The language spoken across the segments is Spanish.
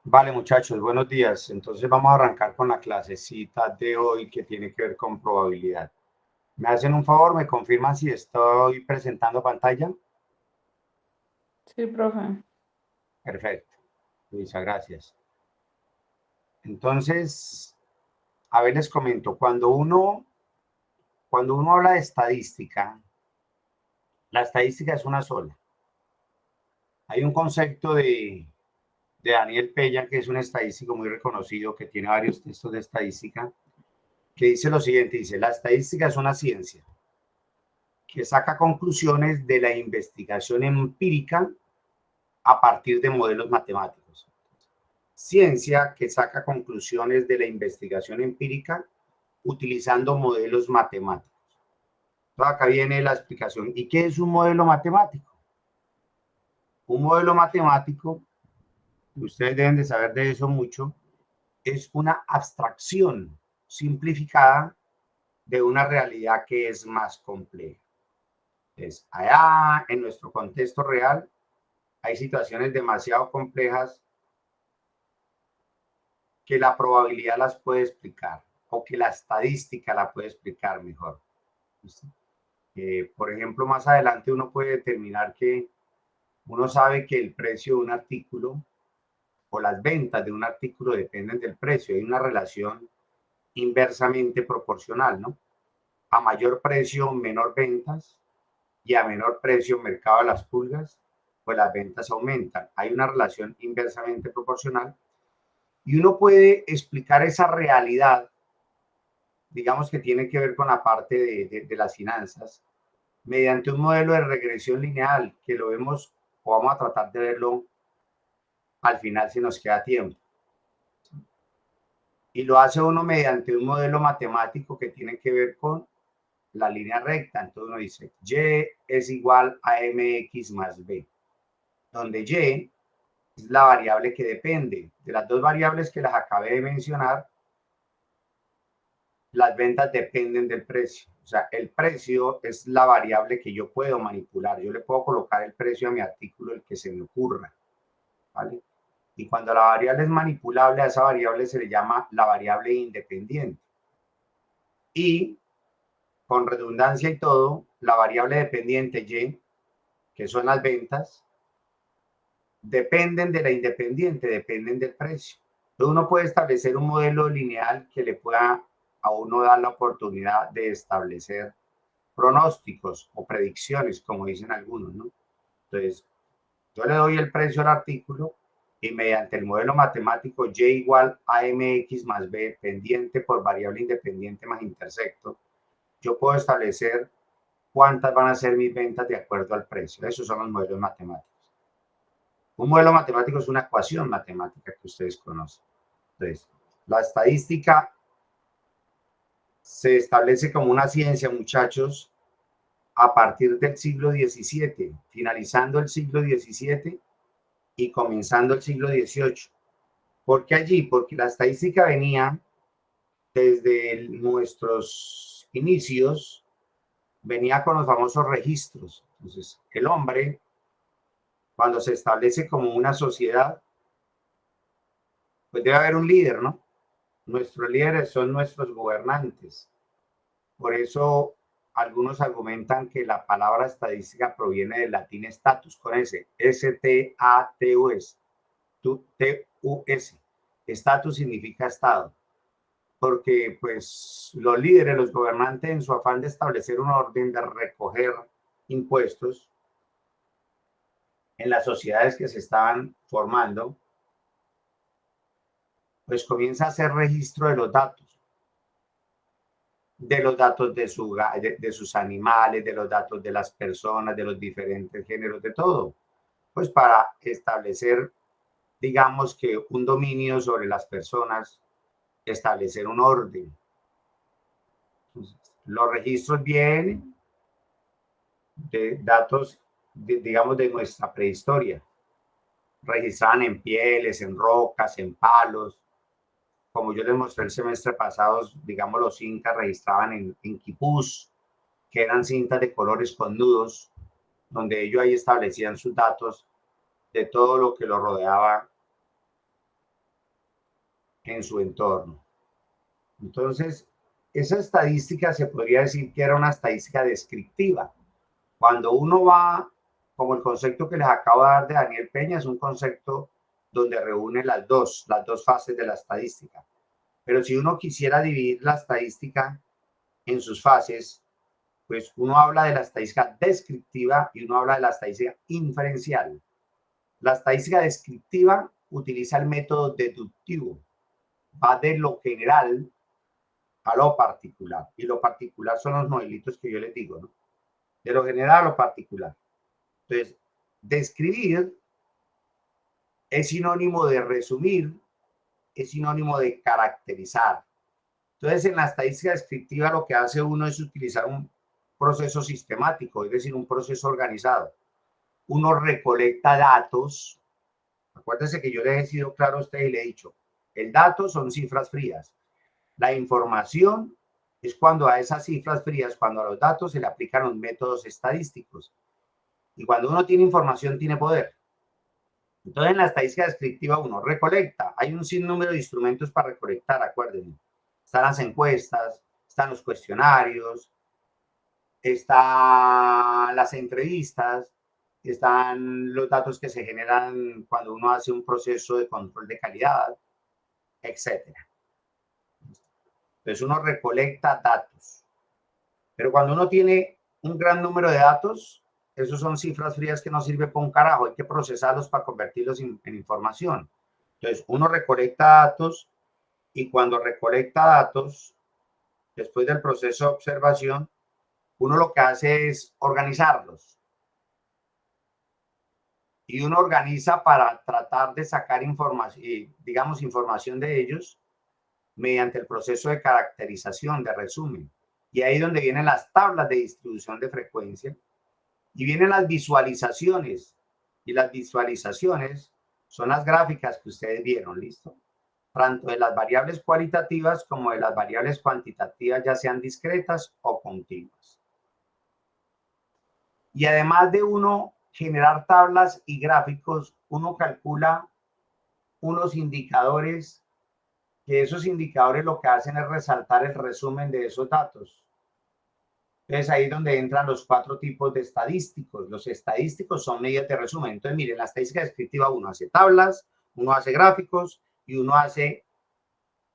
Vale, muchachos, buenos días. Entonces vamos a arrancar con la clasecita de hoy que tiene que ver con probabilidad. ¿Me hacen un favor? ¿Me confirman si estoy presentando pantalla? Sí, profe. Perfecto. Luisa, gracias. Entonces, a ver, les comento. Cuando uno habla de estadística, la estadística es una sola. Hay un concepto de Daniel Pella, que es un estadístico muy reconocido, que tiene varios textos de estadística, que dice lo siguiente, dice, la estadística es una ciencia que saca conclusiones de la investigación empírica a partir de modelos matemáticos. Ciencia que saca conclusiones de la investigación empírica utilizando modelos matemáticos. Entonces acá viene la explicación. ¿Y qué es un modelo matemático? Un modelo matemático, ustedes deben de saber de eso mucho, es una abstracción simplificada de una realidad que es más compleja. Entonces, allá en nuestro contexto real hay situaciones demasiado complejas que la probabilidad las puede explicar o que la estadística la puede explicar mejor. Por ejemplo, más adelante uno puede determinar que uno sabe que el precio de un artículo o las ventas de un artículo dependen del precio. Hay una relación inversamente proporcional, ¿no? A mayor precio, menor ventas, y a menor precio, mercado de las pulgas, pues las ventas aumentan. Hay una relación inversamente proporcional y uno puede explicar esa realidad, digamos que tiene que ver con la parte de las finanzas, mediante un modelo de regresión lineal, que lo vemos o vamos a tratar de verlo al final si nos queda tiempo. Y lo hace uno mediante un modelo matemático que tiene que ver con la línea recta. Entonces uno dice, y es igual a mx más b, donde y es la variable que depende. De las dos variables que las acabé de mencionar, las ventas dependen del precio. O sea, el precio es la variable que yo puedo manipular. Yo le puedo colocar el precio a mi artículo, el que se me ocurra, ¿vale? Y cuando la variable es manipulable, a esa variable se le llama la variable independiente. Y con redundancia y todo, la variable dependiente y, que son las ventas, dependen de la independiente, dependen del precio. Entonces uno puede establecer un modelo lineal que le pueda a uno dar la oportunidad de establecer pronósticos o predicciones, como dicen algunos, ¿no? Entonces, yo le doy el precio al artículo y mediante el modelo matemático y igual a mx más b pendiente por variable independiente más intersecto, yo puedo establecer cuántas van a ser mis ventas de acuerdo al precio. Esos son los modelos matemáticos. Un modelo matemático es una ecuación matemática que ustedes conocen. Entonces, la estadística se establece como una ciencia, muchachos, a partir del siglo XVII, finalizando el siglo XVII y comenzando el siglo XVIII. ¿Por qué allí? Porque la estadística venía desde nuestros inicios, venía con los famosos registros. Entonces, el hombre, cuando se establece como una sociedad, pues debe haber un líder, ¿no? Nuestros líderes son nuestros gobernantes. Por eso algunos argumentan que la palabra estadística proviene del latín status, con S, S-T-A-T-U-S, T-U-S. Status significa estado, porque pues los líderes, los gobernantes, en su afán de establecer un orden de recoger impuestos en las sociedades que se estaban formando, pues comienza a hacer registro de los datos de sus animales, de los datos de las personas, de los diferentes géneros, de todo, pues para establecer, digamos que un dominio sobre las personas, establecer un orden. Entonces, los registros vienen de datos, digamos, de nuestra prehistoria. Registraban en pieles, en rocas, en palos. Como yo les mostré el semestre pasado, digamos, los incas registraban en quipús, que eran cintas de colores con nudos, donde ellos ahí establecían sus datos de todo lo que lo rodeaba en su entorno. Entonces, esa estadística se podría decir que era una estadística descriptiva. Cuando uno va, como el concepto que les acabo de dar de Daniel Peña, es un concepto donde reúne las dos fases de la estadística. Pero si uno quisiera dividir la estadística en sus fases, pues uno habla de la estadística descriptiva y uno habla de la estadística inferencial. La estadística descriptiva utiliza el método deductivo, va de lo general a lo particular. Y lo particular son los modelitos que yo les digo, ¿no? De lo general a lo particular. Entonces, describir es sinónimo de resumir, es sinónimo de caracterizar. Entonces, en la estadística descriptiva lo que hace uno es utilizar un proceso sistemático, es decir, un proceso organizado. Uno recolecta datos. Acuérdense que yo les he sido claro a ustedes y le he dicho, el dato son cifras frías. La información es cuando a esas cifras frías, cuando a los datos se le aplican los métodos estadísticos. Y cuando uno tiene información, tiene poder. Entonces, en la estadística descriptiva uno recolecta. Hay un sinnúmero de instrumentos para recolectar, acuérdense. Están las encuestas, están los cuestionarios, están las entrevistas, están los datos que se generan cuando uno hace un proceso de control de calidad, etcétera. Entonces uno recolecta datos. Pero cuando uno tiene un gran número de datos, esos son cifras frías que no sirven para un carajo, hay que procesarlos para convertirlos en información. Entonces uno recolecta datos y cuando recolecta datos, después del proceso de observación, uno lo que hace es organizarlos. Y uno organiza para tratar de sacar información, digamos, información de ellos mediante el proceso de caracterización, de resumen. Y ahí es donde vienen las tablas de distribución de frecuencia y vienen las visualizaciones. Y las visualizaciones son las gráficas que ustedes vieron, ¿listo? Tanto de las variables cualitativas como de las variables cuantitativas, ya sean discretas o continuas. Y además de uno generar tablas y gráficos, uno calcula unos indicadores, que esos indicadores lo que hacen es resaltar el resumen de esos datos. Entonces ahí es donde entran los 4 tipos de estadísticos. Los estadísticos son medidas de resumen. Entonces miren, la estadística descriptiva uno hace tablas, uno hace gráficos y uno hace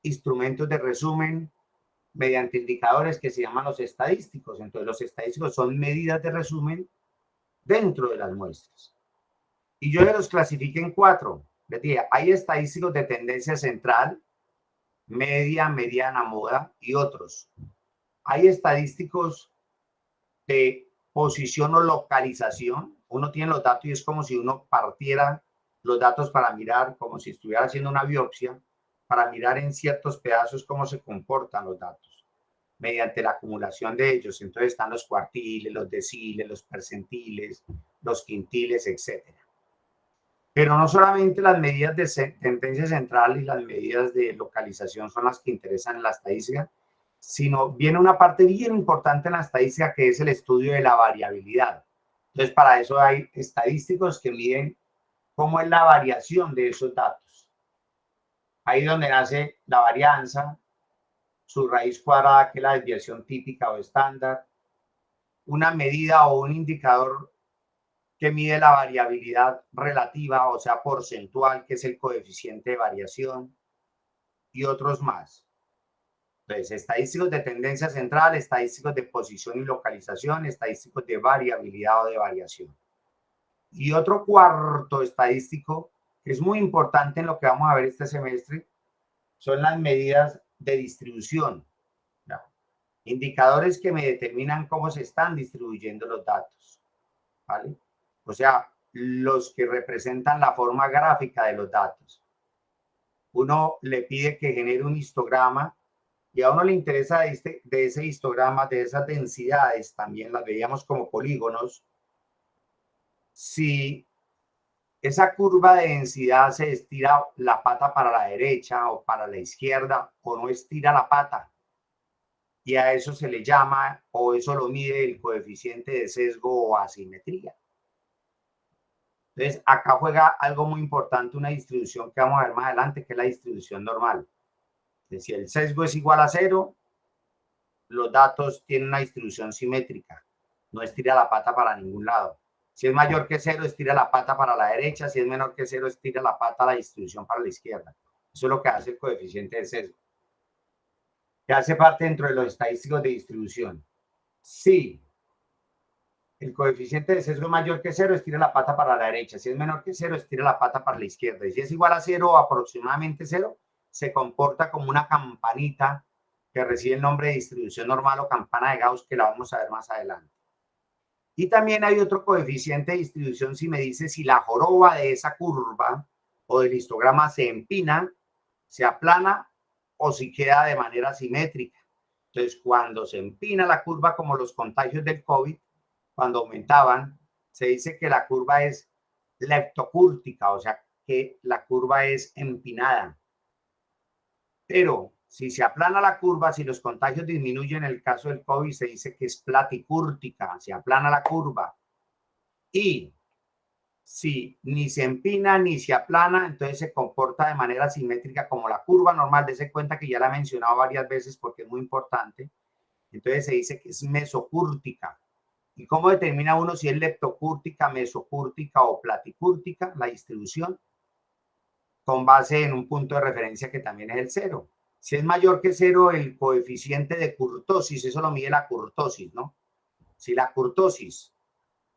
instrumentos de resumen mediante indicadores que se llaman los estadísticos. Entonces los estadísticos son medidas de resumen dentro de las muestras. Y yo los clasifiqué en 4. Les dije, hay estadísticos de tendencia central, media, mediana, moda y otros. Hay estadísticos de posición o localización. Uno tiene los datos y es como si uno partiera los datos para mirar, como si estuviera haciendo una biopsia, para mirar en ciertos pedazos cómo se comportan los datos mediante la acumulación de ellos. Entonces están los cuartiles, los deciles, los percentiles, los quintiles, etcétera. Pero no solamente las medidas de tendencia central y las medidas de localización son las que interesan en la estadística, sino viene una parte bien importante en la estadística que es el estudio de la variabilidad. Entonces, para eso hay estadísticos que miden cómo es la variación de esos datos. Ahí es donde nace la varianza, su raíz cuadrada, que es la desviación típica o estándar, una medida o un indicador que mide la variabilidad relativa, o sea, porcentual, que es el coeficiente de variación, y otros más. Entonces, estadísticos de tendencia central, estadísticos de posición y localización, estadísticos de variabilidad o de variación. Y otro cuarto estadístico, que es muy importante en lo que vamos a ver este semestre, son las medidas de distribución. ¿No? Indicadores que me determinan cómo se están distribuyendo los datos. ¿Vale? O sea, los que representan la forma gráfica de los datos. Uno le pide que genere un histograma y a uno le interesa de ese histograma, de esas densidades, también las veíamos como polígonos. Si esa curva de densidad se estira la pata para la derecha o para la izquierda o no estira la pata. Y a eso se le llama, o eso lo mide el coeficiente de sesgo o asimetría. Entonces, acá juega algo muy importante, una distribución que vamos a ver más adelante, que es la distribución normal. Si el sesgo es igual a 0, los datos tienen una distribución simétrica. No estira la pata para ningún lado. Si es mayor que 0, estira la pata para la derecha. Si es menor que 0, estira la pata a la distribución para la izquierda. Eso es lo que hace el coeficiente de sesgo, que hace parte dentro de los estadísticos de distribución. Si el coeficiente de sesgo es mayor que 0, estira la pata para la derecha. Si es menor que 0, estira la pata para la izquierda. Y si es igual a 0 o aproximadamente 0, se comporta como una campanita que recibe el nombre de distribución normal o campana de Gauss, que la vamos a ver más adelante. Y también hay otro coeficiente de distribución si me dice si la joroba de esa curva o del histograma se empina, se aplana o si queda de manera simétrica. Entonces, cuando se empina la curva, como los contagios del COVID, cuando aumentaban, se dice que la curva es leptocúrtica, o sea, que la curva es empinada. Pero si se aplana la curva, si los contagios disminuyen, en el caso del COVID se dice que es platicúrtica, se aplana la curva. Y si ni se empina ni se aplana, entonces se comporta de manera simétrica como la curva normal. Dese cuenta que ya la he mencionado varias veces porque es muy importante. Entonces se dice que es mesocúrtica. ¿Y cómo determina uno si es leptocúrtica, mesocúrtica o platicúrtica? La distribución con base en un punto de referencia que también es el 0. Si es mayor que 0, el coeficiente de kurtosis, eso lo mide la kurtosis, ¿no? Si la kurtosis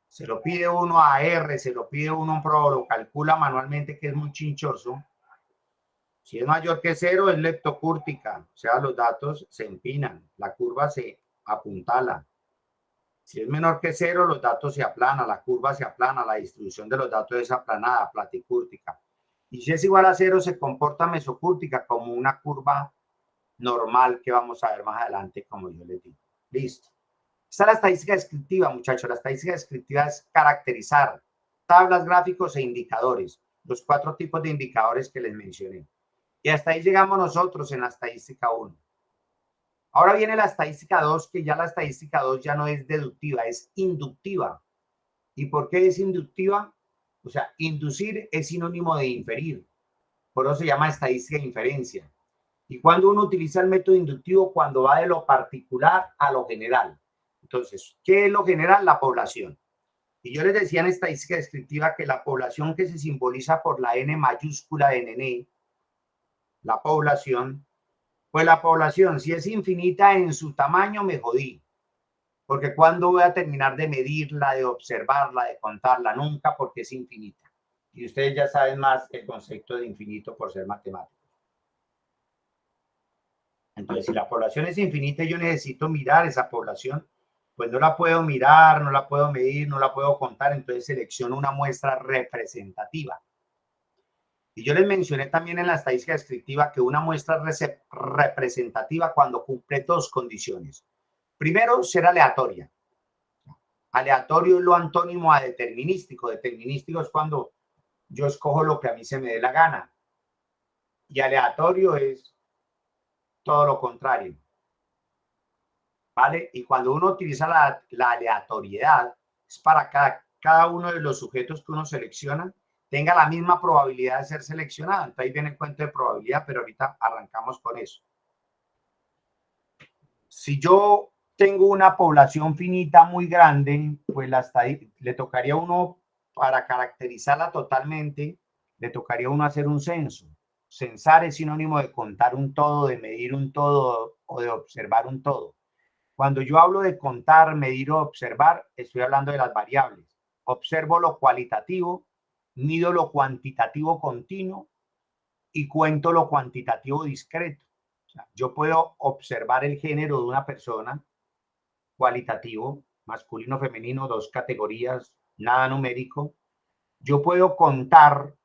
se lo pide uno a R, se lo pide uno a un pro, lo calcula manualmente, que es muy chinchoso. Si es mayor que 0, es leptocúrtica, o sea, los datos se empinan, la curva se apuntala. Si es menor que 0, los datos se aplanan, la curva se aplana, la distribución de los datos es aplanada, platicúrtica. Y si es igual a 0, se comporta mesocúrtica como una curva normal que vamos a ver más adelante, como yo les digo. Listo. Esta es la estadística descriptiva, muchachos. La estadística descriptiva es caracterizar tablas, gráficos e indicadores. Los 4 tipos de indicadores que les mencioné. Y hasta ahí llegamos nosotros en la estadística 1. Ahora viene la estadística 2, que ya la estadística 2 ya no es deductiva, es inductiva. ¿Y por qué es inductiva? O sea, inducir es sinónimo de inferir. Por eso se llama estadística de inferencia. Y cuando uno utiliza el método inductivo, cuando va de lo particular a lo general. Entonces, ¿qué es lo general? La población. Y yo les decía en estadística descriptiva que la población que se simboliza por la N mayúscula de nene, la población, pues la población, si es infinita en su tamaño, me jodí. Porque ¿cuándo voy a terminar de medirla, de observarla, de contarla? Nunca, porque es infinita. Y ustedes ya saben más el concepto de infinito por ser matemáticos. Entonces, si la población es infinita y yo necesito mirar esa población, pues no la puedo mirar, no la puedo medir, no la puedo contar, entonces selecciono una muestra representativa. Y yo les mencioné también en la estadística descriptiva que una muestra representativa cuando cumple 2 condiciones. Primero, ser aleatoria. Aleatorio es lo antónimo a determinístico. Determinístico es cuando yo escojo lo que a mí se me dé la gana. Y aleatorio es todo lo contrario. ¿Vale? Y cuando uno utiliza la aleatoriedad, es para cada uno de los sujetos que uno selecciona tenga la misma probabilidad de ser seleccionado. Entonces ahí viene el cuento de probabilidad, pero ahorita arrancamos con eso. Si yo tengo una población finita muy grande, pues le tocaría a uno, para caracterizarla totalmente, le tocaría a uno hacer un censo. Censar es sinónimo de contar un todo, de medir un todo o de observar un todo. Cuando yo hablo de contar, medir o observar, estoy hablando de las variables. Observo lo cualitativo, mido lo cuantitativo continuo y cuento lo cuantitativo discreto. O sea, yo puedo observar el género de una persona, cualitativo, masculino, femenino, 2 categorías, nada numérico. Yo puedo contar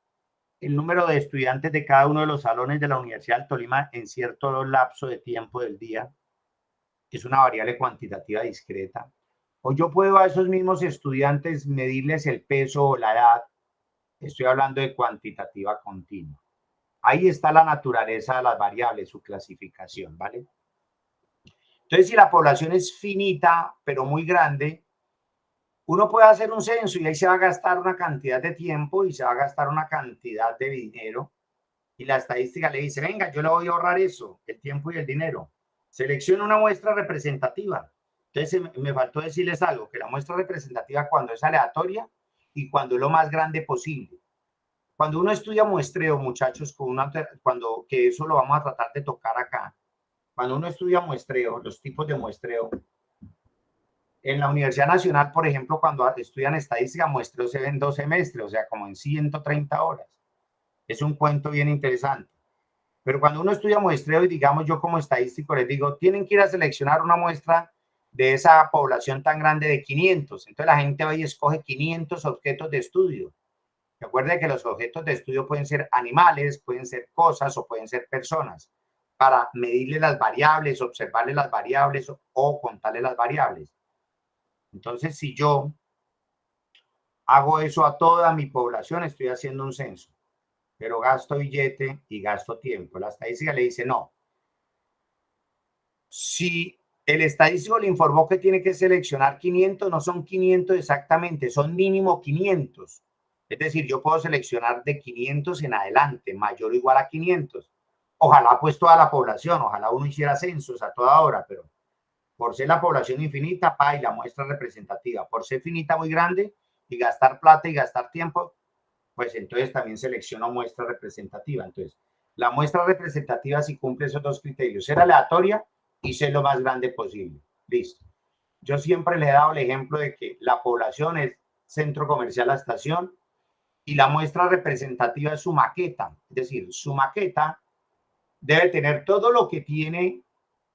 el número de estudiantes de cada uno de los salones de la Universidad del Tolima en cierto lapso de tiempo del día. Es una variable cuantitativa discreta. O yo puedo a esos mismos estudiantes medirles el peso o la edad. Estoy hablando de cuantitativa continua. Ahí está la naturaleza de las variables, su clasificación, ¿vale? Entonces, si la población es finita, pero muy grande, uno puede hacer un censo y ahí se va a gastar una cantidad de tiempo y se va a gastar una cantidad de dinero y la estadística le dice, venga, yo le voy a ahorrar eso, el tiempo y el dinero. Selecciona una muestra representativa. Entonces me faltó decirles algo, que la muestra representativa cuando es aleatoria y cuando es lo más grande posible. Cuando uno estudia muestreo, muchachos, que eso lo vamos a tratar de tocar acá. Cuando uno estudia muestreo, los tipos de muestreo, en la Universidad Nacional, por ejemplo, cuando estudian estadística, muestreo se ven 2 semestres, o sea, como en 130 horas. Es un cuento bien interesante. Pero cuando uno estudia muestreo, y digamos yo como estadístico les digo, tienen que ir a seleccionar una muestra de esa población tan grande de 500. Entonces la gente va y escoge 500 objetos de estudio. Recuerde que los objetos de estudio pueden ser animales, pueden ser cosas o pueden ser personas, para medirle las variables, observarle las variables o contarle las variables. Entonces, si yo hago eso a toda mi población, estoy haciendo un censo, pero gasto billete y gasto tiempo. La estadística le dice no. Si el estadístico le informó que tiene que seleccionar 500, no son 500 exactamente, son mínimo 500. Es decir, yo puedo seleccionar de 500 en adelante, mayor o igual a 500. Ojalá pues toda la población, ojalá uno hiciera censos a toda hora, pero por ser la población infinita, y la muestra representativa, por ser finita muy grande y gastar plata y gastar tiempo, pues entonces también selecciono muestra representativa. Entonces, la muestra representativa si cumple esos dos criterios, ser aleatoria y ser lo más grande posible. Listo. Yo siempre le he dado el ejemplo de que la población es centro comercial La Estación y la muestra representativa es su maqueta. Es decir, su maqueta debe tener todo lo que tiene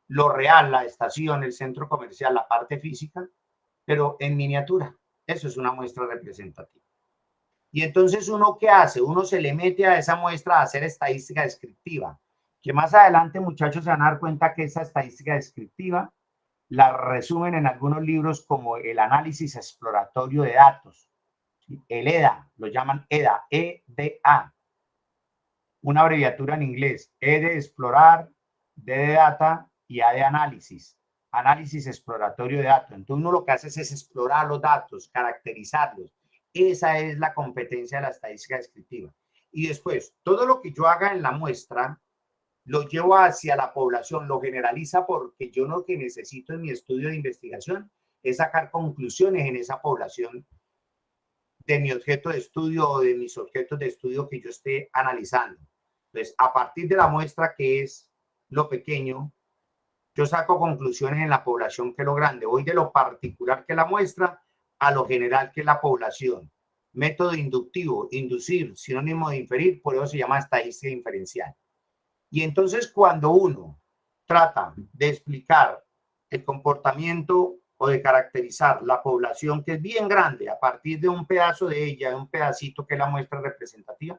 lo real, la estación, el centro comercial, la parte física, pero en miniatura. Eso es una muestra representativa. Y entonces uno, ¿qué hace? Uno se le mete a esa muestra a hacer estadística descriptiva, que más adelante, muchachos, se van a dar cuenta que esa estadística descriptiva la resumen en algunos libros como el análisis exploratorio de datos, el EDA, lo llaman EDA, EDA, una abreviatura en inglés, E de explorar, D de data y A de análisis, análisis exploratorio de datos. Entonces uno lo que hace es explorar los datos, caracterizarlos. Esa es la competencia de la estadística descriptiva. Y después, todo lo que yo haga en la muestra, lo llevo hacia la población, lo generaliza porque yo lo que necesito en mi estudio de investigación es sacar conclusiones en esa población de mi objeto de estudio o de mis objetos de estudio que yo esté analizando. Entonces, a partir de la muestra que es lo pequeño, yo saco conclusiones en la población que es lo grande. Voy de lo particular que es la muestra a lo general que es la población. Método inductivo, inducir, sinónimo de inferir, por eso se llama estadística inferencial. Y entonces cuando uno trata de explicar el comportamiento o de caracterizar la población que es bien grande a partir de un pedazo de ella, de un pedacito que es la muestra representativa,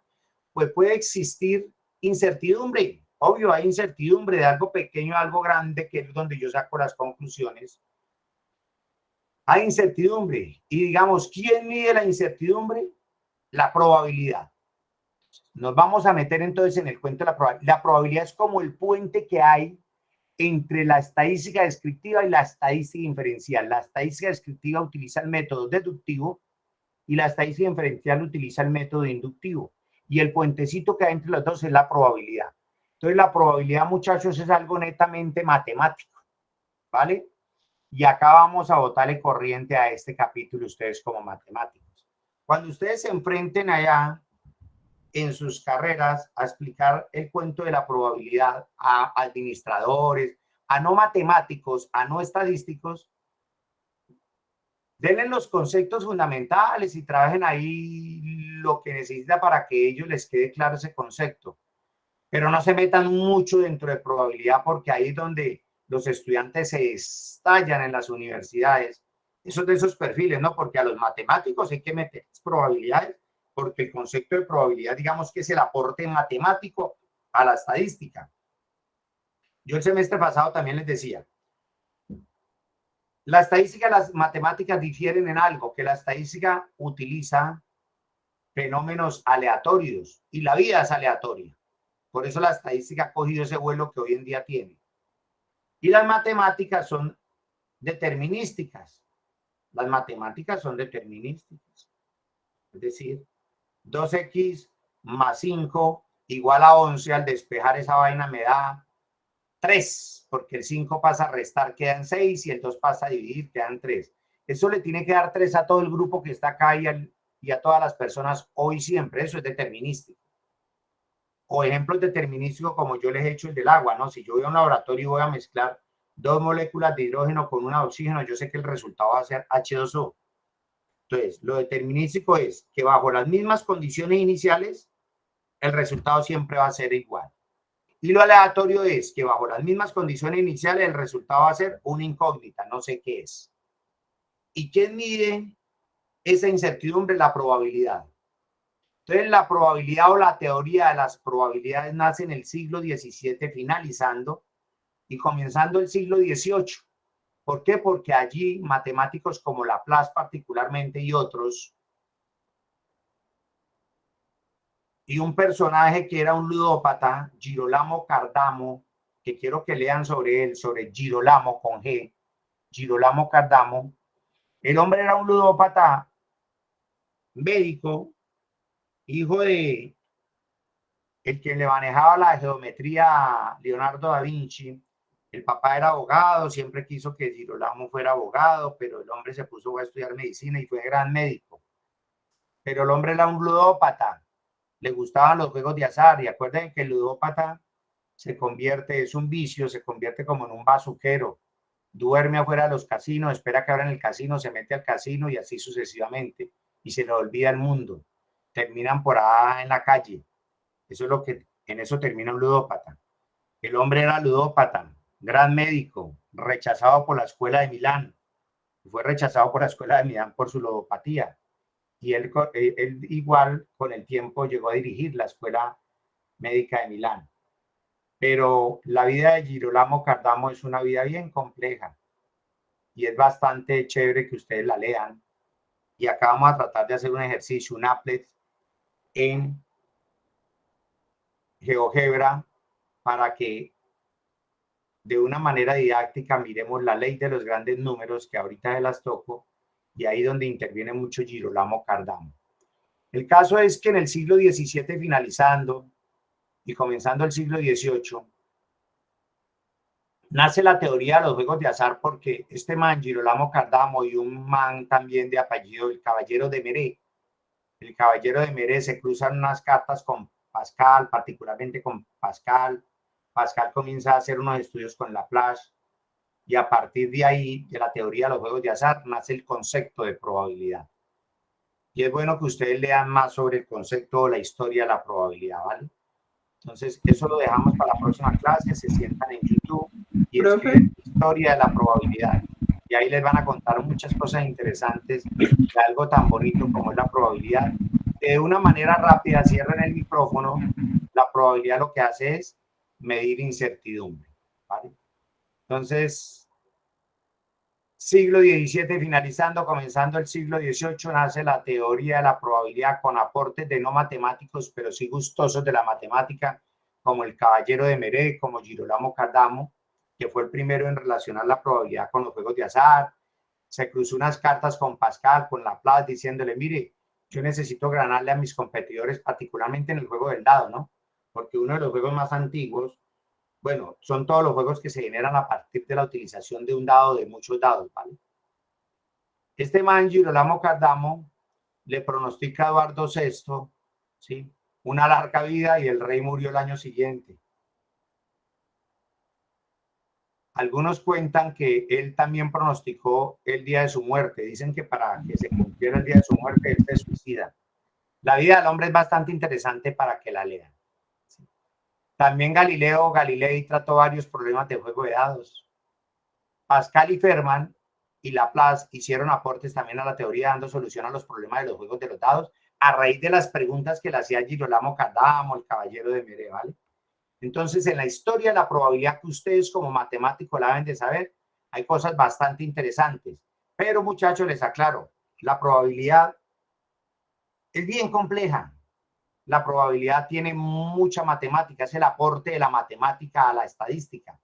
pues puede existir incertidumbre. Obvio, hay incertidumbre de algo pequeño a algo grande, que es donde yo saco las conclusiones. Hay incertidumbre. Y digamos, ¿quién mide la incertidumbre? La probabilidad. Nos vamos a meter entonces en el cuento de la probabilidad. La probabilidad es como el puente que hay entre la estadística descriptiva y la estadística inferencial. La estadística descriptiva utiliza el método deductivo y la estadística inferencial utiliza el método inductivo. Y el puentecito que hay entre los dos es la probabilidad. Entonces, la probabilidad, muchachos, es algo netamente matemático, ¿vale? Y acá vamos a botarle corriente a este capítulo ustedes como matemáticos. Cuando ustedes se enfrenten allá en sus carreras a explicar el cuento de la probabilidad a administradores, a no matemáticos, a no estadísticos, denle los conceptos fundamentales y trabajen ahí lo que necesita para que ellos les quede claro ese concepto. Pero no se metan mucho dentro de probabilidad porque ahí es donde los estudiantes se estallan en las universidades. Esos de esos perfiles, ¿no? Porque a los matemáticos hay que meter probabilidades porque el concepto de probabilidad, digamos que es el aporte matemático a la estadística. Yo el semestre pasado también les decía, la estadística y las matemáticas difieren en algo, que la estadística utiliza fenómenos aleatorios y la vida es aleatoria. Por eso la estadística ha cogido ese vuelo que hoy en día tiene. Y las matemáticas son determinísticas. Las matemáticas son determinísticas. Es decir, 2x más 5 igual a 11, al despejar esa vaina me da 3, porque el 5 pasa a restar, quedan 6, y el 2 pasa a dividir, quedan 3. Eso le tiene que dar 3 a todo el grupo que está acá y a todas las personas hoy siempre. Eso es determinístico. O ejemplos determinísticos como yo les he hecho el del agua, ¿no? Si yo voy a un laboratorio y voy a mezclar 2 moléculas de hidrógeno con una de oxígeno, yo sé que el resultado va a ser H2O. Entonces, lo determinístico es que bajo las mismas condiciones iniciales, el resultado siempre va a ser igual. Y lo aleatorio es que bajo las mismas condiciones iniciales, el resultado va a ser una incógnita, no sé qué es. ¿Y quién mide esa incertidumbre? La probabilidad. Entonces, la probabilidad o la teoría de las probabilidades nace en el siglo XVII, finalizando y comenzando el siglo XVIII. ¿Por qué? Porque allí matemáticos como Laplace particularmente y otros, y un personaje que era un ludópata, Girolamo Cardano, que quiero que lean sobre él, sobre Girolamo con G, Girolamo Cardano. El hombre era un ludópata médico, hijo de el que le manejaba la geometría, Leonardo da Vinci. El papá era abogado, siempre quiso que Girolamo fuera abogado, pero el hombre se puso a estudiar medicina y fue gran médico. Pero el hombre era un ludópata, le gustaban los juegos de azar, y acuérdense que el ludópata se convierte, es un vicio, se convierte como en un bazuquero, duerme afuera de los casinos, espera que abran el casino, se mete al casino y así sucesivamente, y se le olvida el mundo, terminan por ahí en la calle. Eso es lo que, en eso termina un ludópata. El hombre era ludópata, gran médico, rechazado por la escuela de Milán, fue rechazado por la escuela de Milán por su ludopatía, y él igual con el tiempo llegó a dirigir la escuela médica de Milán. Pero la vida de Girolamo Cardano es una vida bien compleja y es bastante chévere que ustedes la lean. Y acá vamos a tratar de hacer un ejercicio, un applet en GeoGebra, para que de una manera didáctica miremos la ley de los grandes números, que ahorita se las toco, y ahí donde interviene mucho Girolamo Cardano. El caso es que en el siglo XVII finalizando y comenzando el siglo XVIII, nace la teoría de los juegos de azar, porque este man, Girolamo Cardano, y un man también de apellido, el Caballero de Meré, el Caballero de Meré, se cruzan unas cartas con Pascal, particularmente con Pascal. Pascal comienza a hacer unos estudios con Laplace, y a partir de ahí, de la teoría de los juegos de azar, nace el concepto de probabilidad. Y es bueno que ustedes lean más sobre el concepto o la historia de la probabilidad, ¿vale? Entonces, eso lo dejamos para la próxima clase. Se sientan en YouTube y Profe, escriben historia de la probabilidad. Y ahí les van a contar muchas cosas interesantes de algo tan bonito como es la probabilidad. De una manera rápida, cierren el micrófono. La probabilidad lo que hace es medir incertidumbre, ¿vale? Entonces, siglo XVII finalizando, comenzando el siglo XVIII, nace la teoría de la probabilidad con aportes de no matemáticos, pero sí gustosos de la matemática, como el Caballero de Meré, como Girolamo Cardano, que fue el primero en relacionar la probabilidad con los juegos de azar. Se cruzó unas cartas con Pascal, con Laplace, diciéndole, mire, yo necesito ganarle a mis competidores, particularmente en el juego del dado, ¿no? Porque uno de los juegos más antiguos, bueno, son todos los juegos que se generan a partir de la utilización de un dado, de muchos dados, ¿vale? Este man, Girolamo Cardano, le pronostica a Eduardo VI, ¿sí?, una larga vida, y el rey murió el año siguiente. Algunos cuentan que él también pronosticó el día de su muerte. Dicen que para que se cumpliera el día de su muerte, él se suicida. La vida del hombre es bastante interesante para que la lean. ¿Sí? También Galileo Galilei trató varios problemas de juego de dados. Pascal y Fermat y Laplace hicieron aportes también a la teoría, dando solución a los problemas de los juegos de los dados a raíz de las preguntas que le hacía Girolamo Cardano, el Caballero de Meré, ¿vale? Entonces, en la historia de la probabilidad, que ustedes como matemáticos la deben de saber, hay cosas bastante interesantes. Pero, muchachos, les aclaro, la probabilidad es bien compleja. La probabilidad tiene mucha matemática, es el aporte de la matemática a la estadística.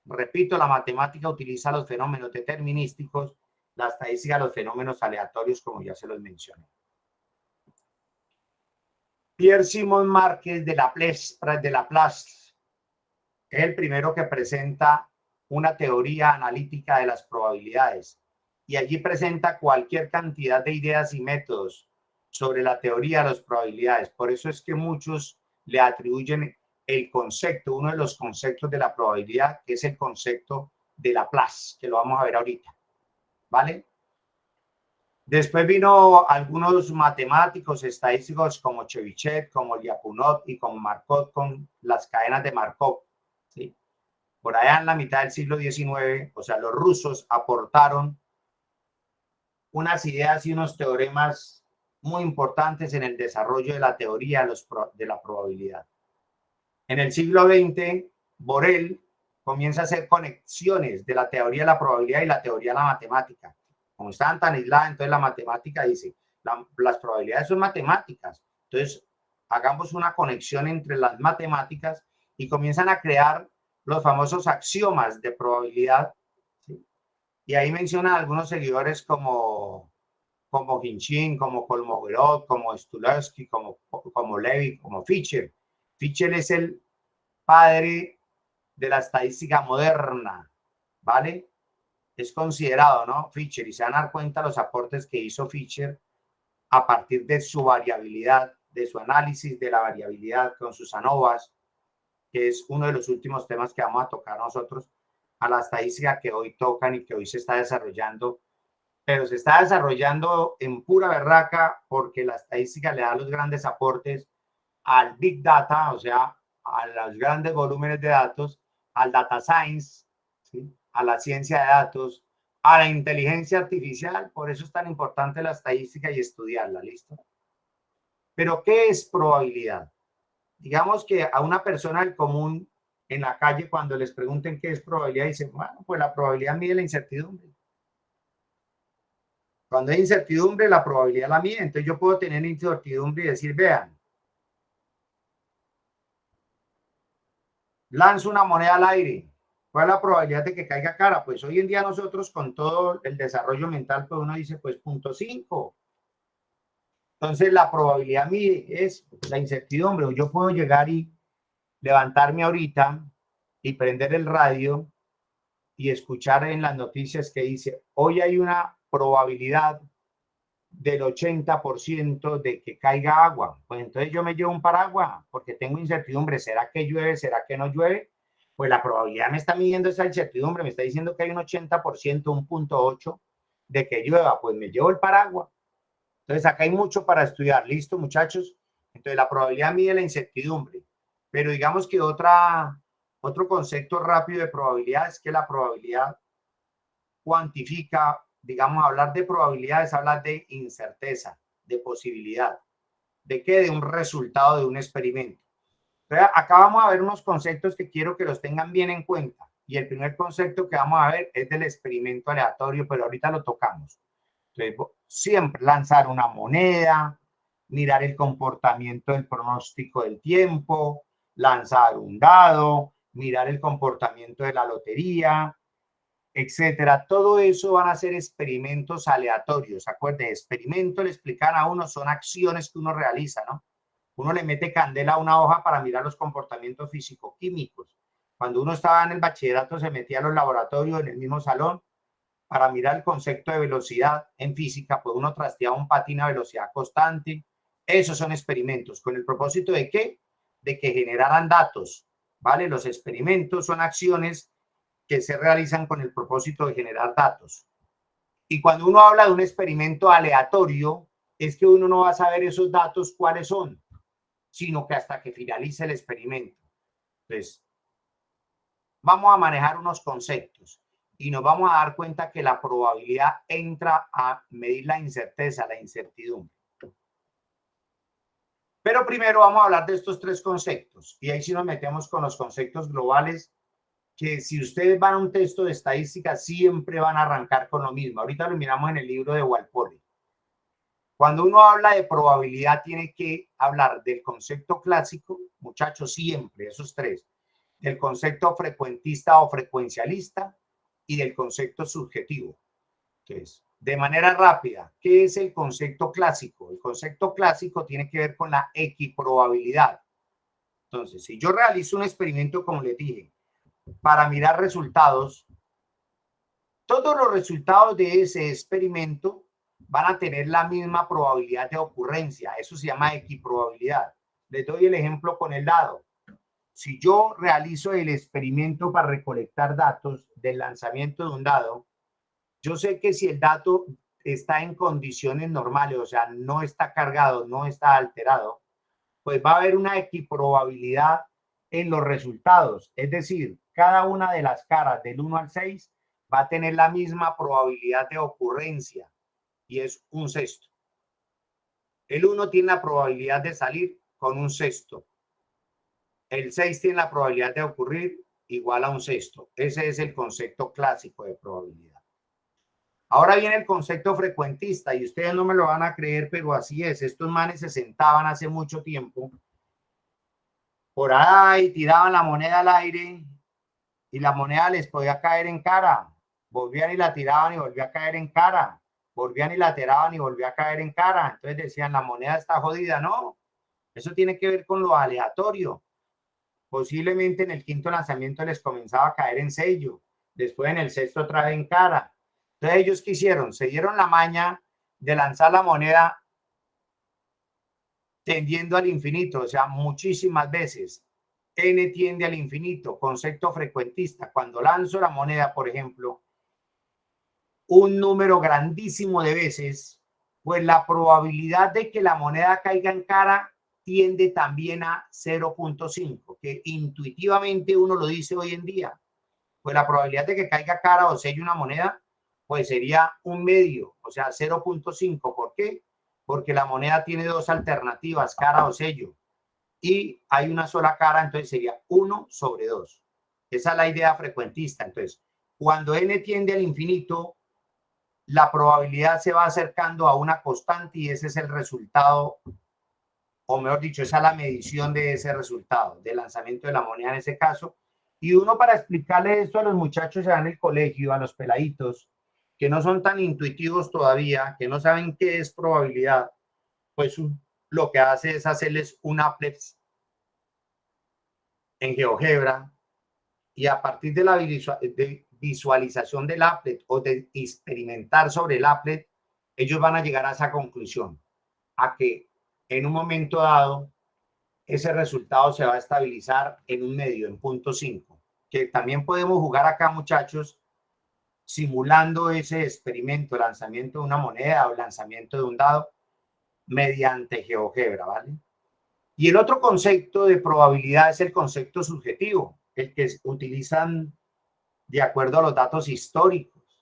Repito, la matemática utiliza los fenómenos determinísticos, la estadística los fenómenos aleatorios, como ya se los mencioné. Pierre Simon Márquez de Laplace es el primero que presenta una teoría analítica de las probabilidades y allí presenta cualquier cantidad de ideas y métodos sobre la teoría de las probabilidades. Por eso es que muchos le atribuyen el concepto, uno de los conceptos de la probabilidad, que es el concepto de Laplace, que lo vamos a ver ahorita, ¿vale? Después vino algunos matemáticos estadísticos como Chebyshev, como Lyapunov y como Markov con las cadenas de Markov, ¿sí? Por allá en la mitad del siglo XIX, o sea, los rusos aportaron unas ideas y unos teoremas muy importantes en el desarrollo de la teoría de la probabilidad. En el siglo XX, Borel comienza a hacer conexiones de la teoría de la probabilidad y la teoría de la matemática. Como estaban tan aisladas, entonces la matemática dice, las probabilidades son matemáticas. Entonces, hagamos una conexión entre las matemáticas y comienzan a crear los famosos axiomas de probabilidad, ¿sí? Y ahí mencionan algunos seguidores como Hinchin, como Kolmogorov, como Shklovsky, como Levy, como Fischer. Fischer es el padre de la estadística moderna, ¿vale? Es considerado, ¿no? Fischer, y se van a dar cuenta los aportes que hizo Fischer a partir de su variabilidad, de su análisis de la variabilidad con sus ANOVAs, que es uno de los últimos temas que vamos a tocar nosotros, a la estadística que hoy tocan y que hoy se está desarrollando, pero se está desarrollando en pura berraca porque la estadística le da los grandes aportes al Big Data, o sea, a los grandes volúmenes de datos, al Data Science, ¿sí? A la ciencia de datos, a la inteligencia artificial. Por eso es tan importante la estadística y estudiarla, ¿listo? Pero, ¿qué es probabilidad? Digamos que a una persona del común en la calle, cuando les pregunten qué es probabilidad, dicen, bueno, pues la probabilidad mide la incertidumbre. Cuando hay incertidumbre, la probabilidad la mide. Entonces yo puedo tener incertidumbre y decir, vean, lanzo una moneda al aire. ¿Cuál es la probabilidad de que caiga cara? Pues hoy en día nosotros con todo el desarrollo mental, pues uno dice, pues 0.5. Entonces la probabilidad mide es la incertidumbre. O yo puedo llegar y levantarme ahorita y prender el radio y escuchar en las noticias que dice, hoy hay una probabilidad del 80% de que caiga agua. Pues entonces yo me llevo un paraguas porque tengo incertidumbre. ¿Será que llueve? ¿Será que no llueve? Pues la probabilidad me está midiendo esa incertidumbre. Me está diciendo que hay un 80%, 1.8 de que llueva. Pues me llevo el paraguas. Entonces acá hay mucho para estudiar. ¿Listo, muchachos? Entonces la probabilidad mide la incertidumbre. Pero digamos que otro concepto rápido de probabilidad es que la probabilidad cuantifica, digamos, hablar de probabilidades, hablar de incerteza, de posibilidad, de qué, de un resultado de un experimento. Entonces, acá vamos a ver unos conceptos que quiero que los tengan bien en cuenta. Y el primer concepto que vamos a ver es del experimento aleatorio, pero ahorita lo tocamos. Entonces, siempre lanzar una moneda, mirar el comportamiento del pronóstico del tiempo, lanzar un dado, mirar el comportamiento de la lotería, etcétera. Todo eso van a ser experimentos aleatorios. Acuérdense, experimento le explican a uno, son acciones que uno realiza, ¿no? Uno le mete candela a una hoja para mirar los comportamientos físico-químicos. Cuando uno estaba en el bachillerato se metía a los laboratorios en el mismo salón para mirar el concepto de velocidad en física, pues uno trasteaba un patín a velocidad constante. Esos son experimentos. ¿Con el propósito de qué? De que generaran datos, ¿vale? Los experimentos son acciones que se realizan con el propósito de generar datos. Y cuando uno habla de un experimento aleatorio, es que uno no va a saber esos datos cuáles son, sino que hasta que finalice el experimento. Entonces, vamos a manejar unos conceptos y nos vamos a dar cuenta que la probabilidad entra a medir la incerteza, la incertidumbre. Pero primero vamos a hablar de estos tres conceptos y ahí sí nos metemos con los conceptos globales que si ustedes van a un texto de estadística siempre van a arrancar con lo mismo. Ahorita lo miramos en el libro de Walpole. Cuando uno habla de probabilidad tiene que hablar del concepto clásico, muchachos, siempre, esos tres, del concepto frecuentista o frecuencialista y del concepto subjetivo. Entonces, De manera rápida, ¿qué es el concepto clásico? El concepto clásico tiene que ver con la equiprobabilidad. Entonces, si yo realizo un experimento, como les dije, para mirar resultados, todos los resultados de ese experimento van a tener la misma probabilidad de ocurrencia. Eso se llama equiprobabilidad. Les doy el ejemplo con el dado. Si yo realizo el experimento para recolectar datos del lanzamiento de un dado, yo sé que si el dato está en condiciones normales, o sea, no está cargado, no está alterado, pues va a haber una equiprobabilidad en los resultados. Es decir, cada una de las caras del 1 al 6 va a tener la misma probabilidad de ocurrencia y es un sexto. El 1 tiene la probabilidad de salir con un sexto. El 6 tiene la probabilidad de ocurrir igual a un sexto. Ese es el concepto clásico de probabilidad. Ahora viene el concepto frecuentista y ustedes no me lo van a creer, pero así es. Estos manes se sentaban hace mucho tiempo por ahí, tiraban la moneda al aire y la moneda les podía caer en cara. Volvían y la tiraban y volvía a caer en cara. Volvían y la tiraban y volvía a caer en cara. Entonces decían, la moneda está jodida. No, eso tiene que ver con lo aleatorio. Posiblemente en el quinto lanzamiento les comenzaba a caer en sello. Después en el sexto otra vez en cara. Entonces ellos, ¿qué hicieron? Se dieron la maña de lanzar la moneda tendiendo al infinito, o sea, muchísimas veces. N tiende al infinito, concepto frecuentista. Cuando lanzo la moneda, por ejemplo, un número grandísimo de veces, pues la probabilidad de que la moneda caiga en cara tiende también a 0.5, que intuitivamente uno lo dice hoy en día. Pues la probabilidad de que caiga cara o selle una moneda, pues sería un medio, o sea, 0.5. ¿Por qué? Porque la moneda tiene dos alternativas, cara o sello, y hay una sola cara, entonces sería 1 sobre 2. Esa es la idea frecuentista. Entonces, cuando n tiende al infinito, la probabilidad se va acercando a una constante y ese es el resultado, o mejor dicho, esa es la medición de ese resultado, del lanzamiento de la moneda en ese caso. Y uno, para explicarle esto a los muchachos en el colegio, a los peladitos, que no son tan intuitivos todavía, que no saben qué es probabilidad, pues lo que hace es hacerles un applet en GeoGebra y a partir de la visualización del applet o de experimentar sobre el applet, ellos van a llegar a esa conclusión, a que en un momento dado ese resultado se va a estabilizar en un medio, en 0.5, que también podemos jugar acá, muchachos, simulando ese experimento, lanzamiento de una moneda o lanzamiento de un dado mediante GeoGebra, ¿vale? Y el otro concepto de probabilidad es el concepto subjetivo, el que utilizan de acuerdo a los datos históricos.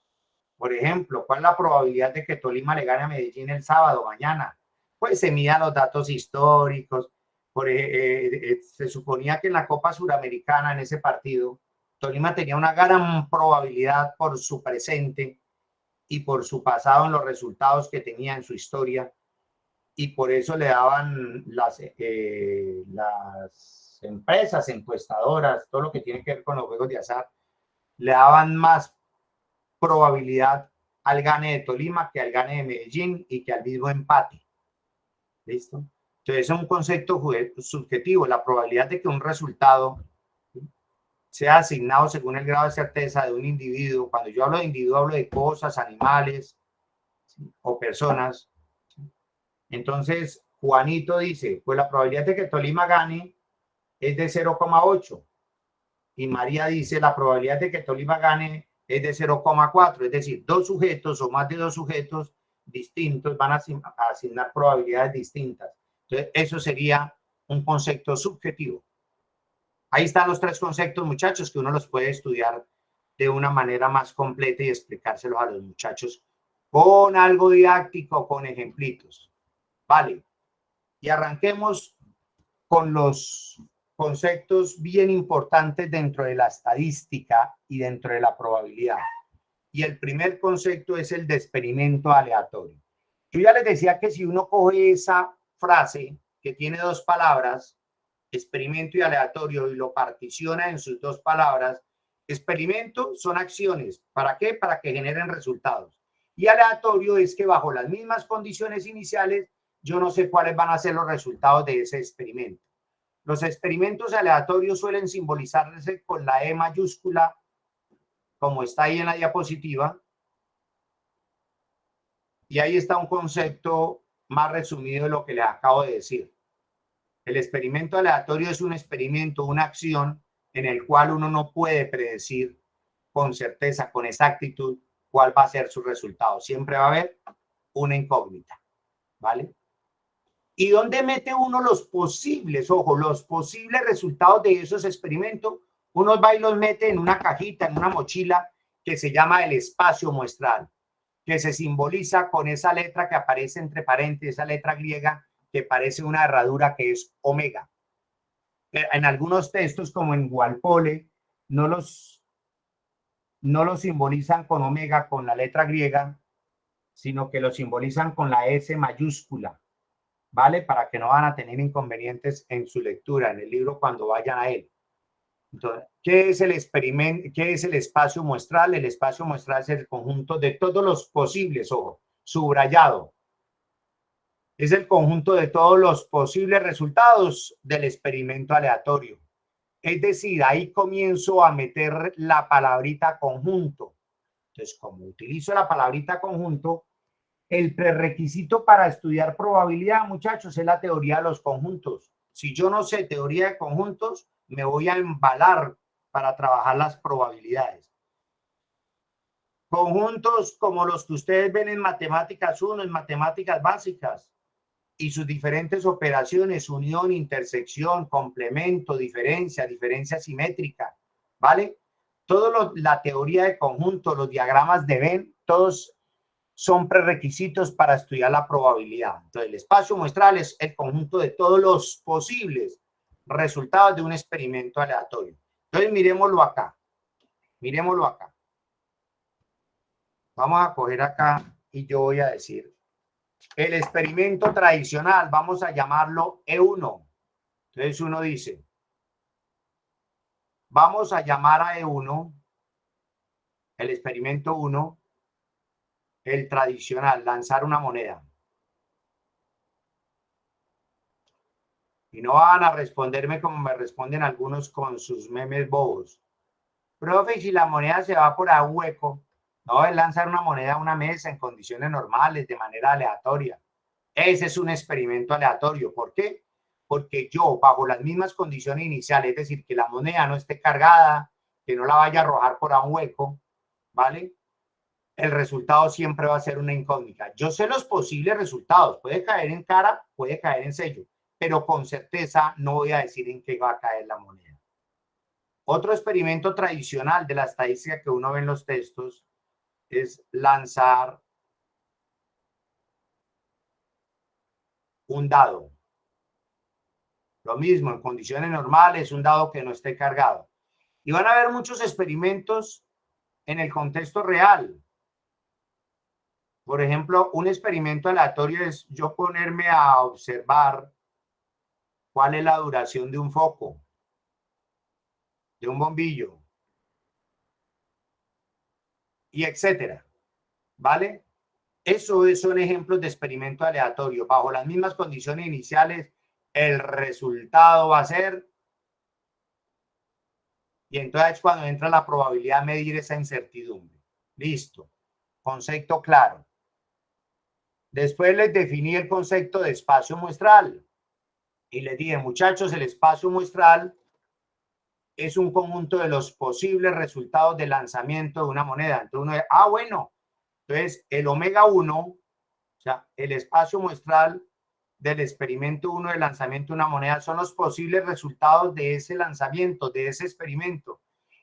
Por ejemplo, ¿cuál es la probabilidad de que Tolima le gane a Medellín el sábado, mañana? Pues se midan los datos históricos. Se suponía que en la Copa Suramericana, en ese partido, Tolima tenía una gran probabilidad por su presente y por su pasado en los resultados que tenía en su historia. Y por eso le daban las empresas encuestadoras, todo lo que tiene que ver con los juegos de azar, le daban más probabilidad al gane de Tolima que al gane de Medellín y que al mismo empate. ¿Listo? Entonces es un concepto subjetivo, la probabilidad de que un resultado sea asignado según el grado de certeza de un individuo. Cuando yo hablo de individuo, hablo de cosas, animales, ¿sí?, o personas. ¿Sí? Entonces, Juanito dice, pues la probabilidad de que Tolima gane es de 0,8. Y María dice, la probabilidad de que Tolima gane es de 0,4. Es decir, dos sujetos o más de dos sujetos distintos van a asignar probabilidades distintas. Entonces, eso sería un concepto subjetivo. Ahí están los tres conceptos, muchachos, que uno los puede estudiar de una manera más completa y explicárselos a los muchachos con algo didáctico, con ejemplitos. Vale. Y arranquemos con los conceptos bien importantes dentro de la estadística y dentro de la probabilidad. Y el primer concepto es el de experimento aleatorio. Yo ya les decía que si uno coge esa frase que tiene dos palabras, experimento y aleatorio, y lo particiona en sus dos palabras, experimento son acciones. ¿Para qué? Para que generen resultados. Y aleatorio es que bajo las mismas condiciones iniciales, yo no sé cuáles van a ser los resultados de ese experimento. Los experimentos aleatorios suelen simbolizarse con la E mayúscula, como está ahí en la diapositiva. Y ahí está un concepto más resumido de lo que les acabo de decir. El experimento aleatorio es un experimento, una acción en el cual uno no puede predecir con certeza, con exactitud, cuál va a ser su resultado. Siempre va a haber una incógnita, ¿vale? ¿Y dónde mete uno los posibles, ojo, los posibles resultados de esos experimentos? Uno va y los mete en una cajita, en una mochila que se llama el espacio muestral, que se simboliza con esa letra que aparece entre paréntesis, esa letra griega que parece una herradura que es omega. En algunos textos, como en Walpole, no los simbolizan con omega, con la letra griega, sino que lo simbolizan con la S mayúscula, ¿vale? Para que no van a tener inconvenientes en su lectura, en el libro, cuando vayan a él. Entonces, ¿qué es el experimento? ¿Qué es el espacio muestral? El espacio muestral es el conjunto de todos los posibles, ojo, subrayado. Es el conjunto de todos los posibles resultados del experimento aleatorio. Es decir, ahí comienzo a meter la palabrita conjunto. Entonces, como utilizo la palabrita conjunto, el prerequisito para estudiar probabilidad, muchachos, es la teoría de los conjuntos. Si yo no sé teoría de conjuntos, me voy a embalar para trabajar las probabilidades. Conjuntos como los que ustedes ven en matemáticas 1, en matemáticas básicas, y sus diferentes operaciones, unión, intersección, complemento, diferencia, diferencia simétrica, ¿vale? La teoría de conjunto, los diagramas de Venn, todos son prerequisitos para estudiar la probabilidad. Entonces, el espacio muestral es el conjunto de todos los posibles resultados de un experimento aleatorio. Entonces, miremoslo acá. Miremoslo acá. Vamos a coger acá y yo voy a decir el experimento tradicional, vamos a llamarlo E1. Entonces uno dice, vamos a llamar a E1, el experimento 1, el tradicional, lanzar una moneda. Y no van a responderme como me responden algunos con sus memes bobos. Profe, si la moneda se va por a un hueco, no es lanzar una moneda a una mesa en condiciones normales, de manera aleatoria. Ese es un experimento aleatorio. ¿Por qué? Porque yo, bajo las mismas condiciones iniciales, es decir, que la moneda no esté cargada, que no la vaya a arrojar por a un hueco, ¿vale? El resultado siempre va a ser una incógnita. Yo sé los posibles resultados. Puede caer en cara, puede caer en sello, pero con certeza no voy a decir en qué va a caer la moneda. Otro experimento tradicional de la estadística que uno ve en los textos es lanzar un dado. Lo mismo, en condiciones normales, un dado que no esté cargado. Y van a haber muchos experimentos en el contexto real. Por ejemplo, un experimento aleatorio es yo ponerme a observar cuál es la duración de un foco, de un bombillo, y etcétera. ¿Vale? Eso son ejemplos de experimento aleatorio. Bajo las mismas condiciones iniciales, el resultado va a ser. Y entonces cuando entra la probabilidad de medir esa incertidumbre. Listo. Concepto claro. Después les definí el concepto de espacio muestral. Y les dije, muchachos, el espacio muestral es un conjunto de los posibles resultados de lanzamiento de una moneda. Entonces uno dice, bueno. Entonces el omega 1, o sea, el espacio muestral del experimento 1 de lanzamiento de una moneda son los posibles resultados de ese lanzamiento, de ese experimento.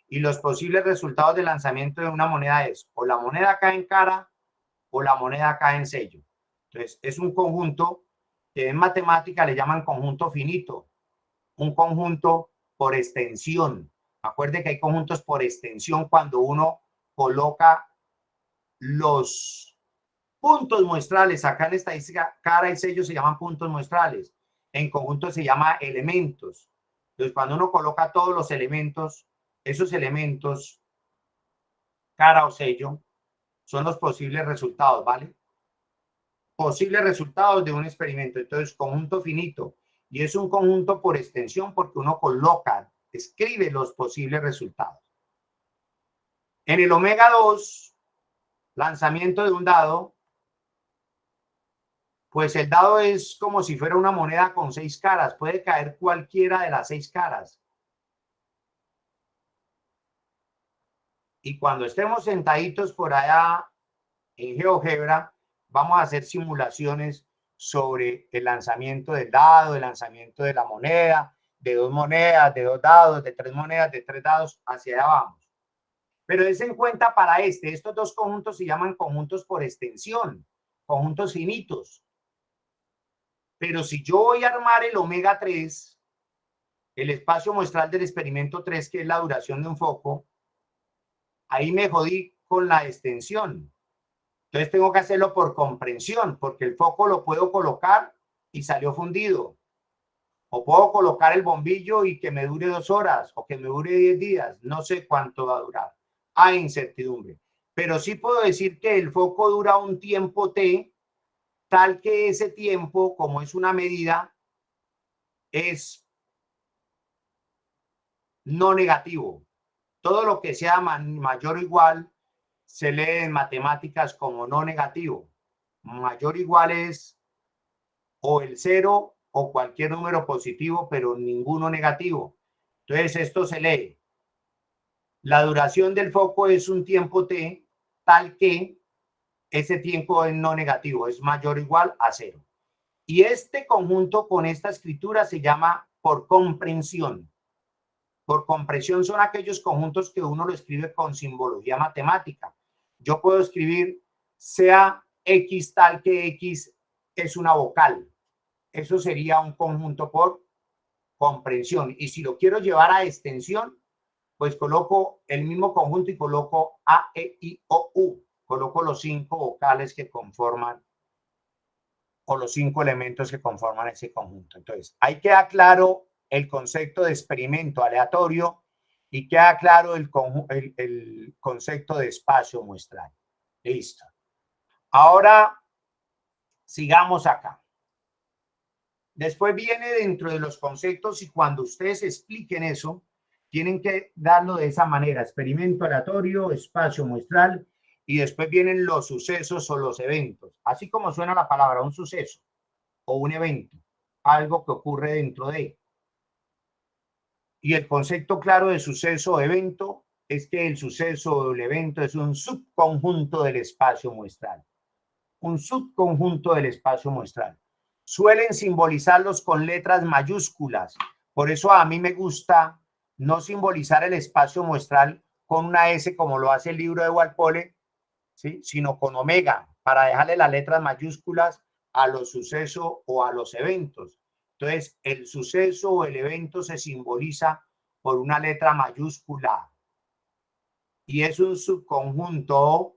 Y los posibles resultados de lanzamiento de una moneda es o la moneda cae en cara o la moneda cae en sello. Entonces, es un conjunto que en matemática le llaman conjunto finito, un conjunto por extensión. Acuérdense que hay conjuntos por extensión cuando uno coloca los puntos muestrales. Acá en estadística, cara y sello se llaman puntos muestrales. En conjunto se llama elementos. Entonces, cuando uno coloca todos los elementos, esos elementos, cara o sello, son los posibles resultados, ¿vale? Posibles resultados de un experimento. Entonces, conjunto finito. Y es un conjunto por extensión porque uno coloca, escribe los posibles resultados. En el omega 2, lanzamiento de un dado, pues el dado es como si fuera una moneda con 6 caras. Puede caer cualquiera de las 6 caras. Y cuando estemos sentaditos por allá en GeoGebra, vamos a hacer simulaciones sobre el lanzamiento del dado, el lanzamiento de la moneda, de 2 monedas, de 2 dados, de 3 monedas, de 3 dados, hacia allá vamos. Pero des en cuenta para estos dos conjuntos se llaman conjuntos por extensión, conjuntos finitos. Pero si yo voy a armar el omega 3, el espacio muestral del experimento 3, que es la duración de un foco, ahí me jodí con la extensión. Entonces tengo que hacerlo por comprensión, porque el foco lo puedo colocar y salió fundido. O puedo colocar el bombillo y que me dure 2 horas o que me dure 10 días. No sé cuánto va a durar. Hay incertidumbre. Pero sí puedo decir que el foco dura un tiempo T, tal que ese tiempo, como es una medida, es no negativo. Todo lo que sea mayor o igual se lee en matemáticas como no negativo. Mayor o igual es o el 0 o cualquier número positivo, pero ninguno negativo. Entonces esto se lee. La duración del foco es un tiempo T, tal que ese tiempo es no negativo, es mayor o igual a 0. Y este conjunto con esta escritura se llama por comprensión. Por comprensión son aquellos conjuntos que uno lo escribe con simbología matemática. Yo puedo escribir sea X tal que X es una vocal. Eso sería un conjunto por comprensión. Y si lo quiero llevar a extensión, pues coloco el mismo conjunto y coloco A, E, I, O, U. Coloco los 5 vocales que conforman o los 5 elementos que conforman ese conjunto. Entonces, ahí queda claro el concepto de experimento aleatorio y queda claro el concepto de espacio muestral. Listo. Ahora, sigamos acá. Después viene dentro de los conceptos y cuando ustedes expliquen eso, tienen que darlo de esa manera, experimento aleatorio, espacio muestral, y después vienen los sucesos o los eventos, así como suena la palabra, un suceso o un evento, algo que ocurre dentro de. Y el concepto claro de suceso o evento es que el suceso o el evento es un subconjunto del espacio muestral, un subconjunto del espacio muestral. Suelen simbolizarlos con letras mayúsculas. Por eso a mí me gusta no simbolizar el espacio muestral con una S como lo hace el libro de Walpole, ¿sí? Sino con omega, para dejarle las letras mayúsculas a los sucesos o a los eventos. Entonces, el suceso o el evento se simboliza por una letra mayúscula y es un subconjunto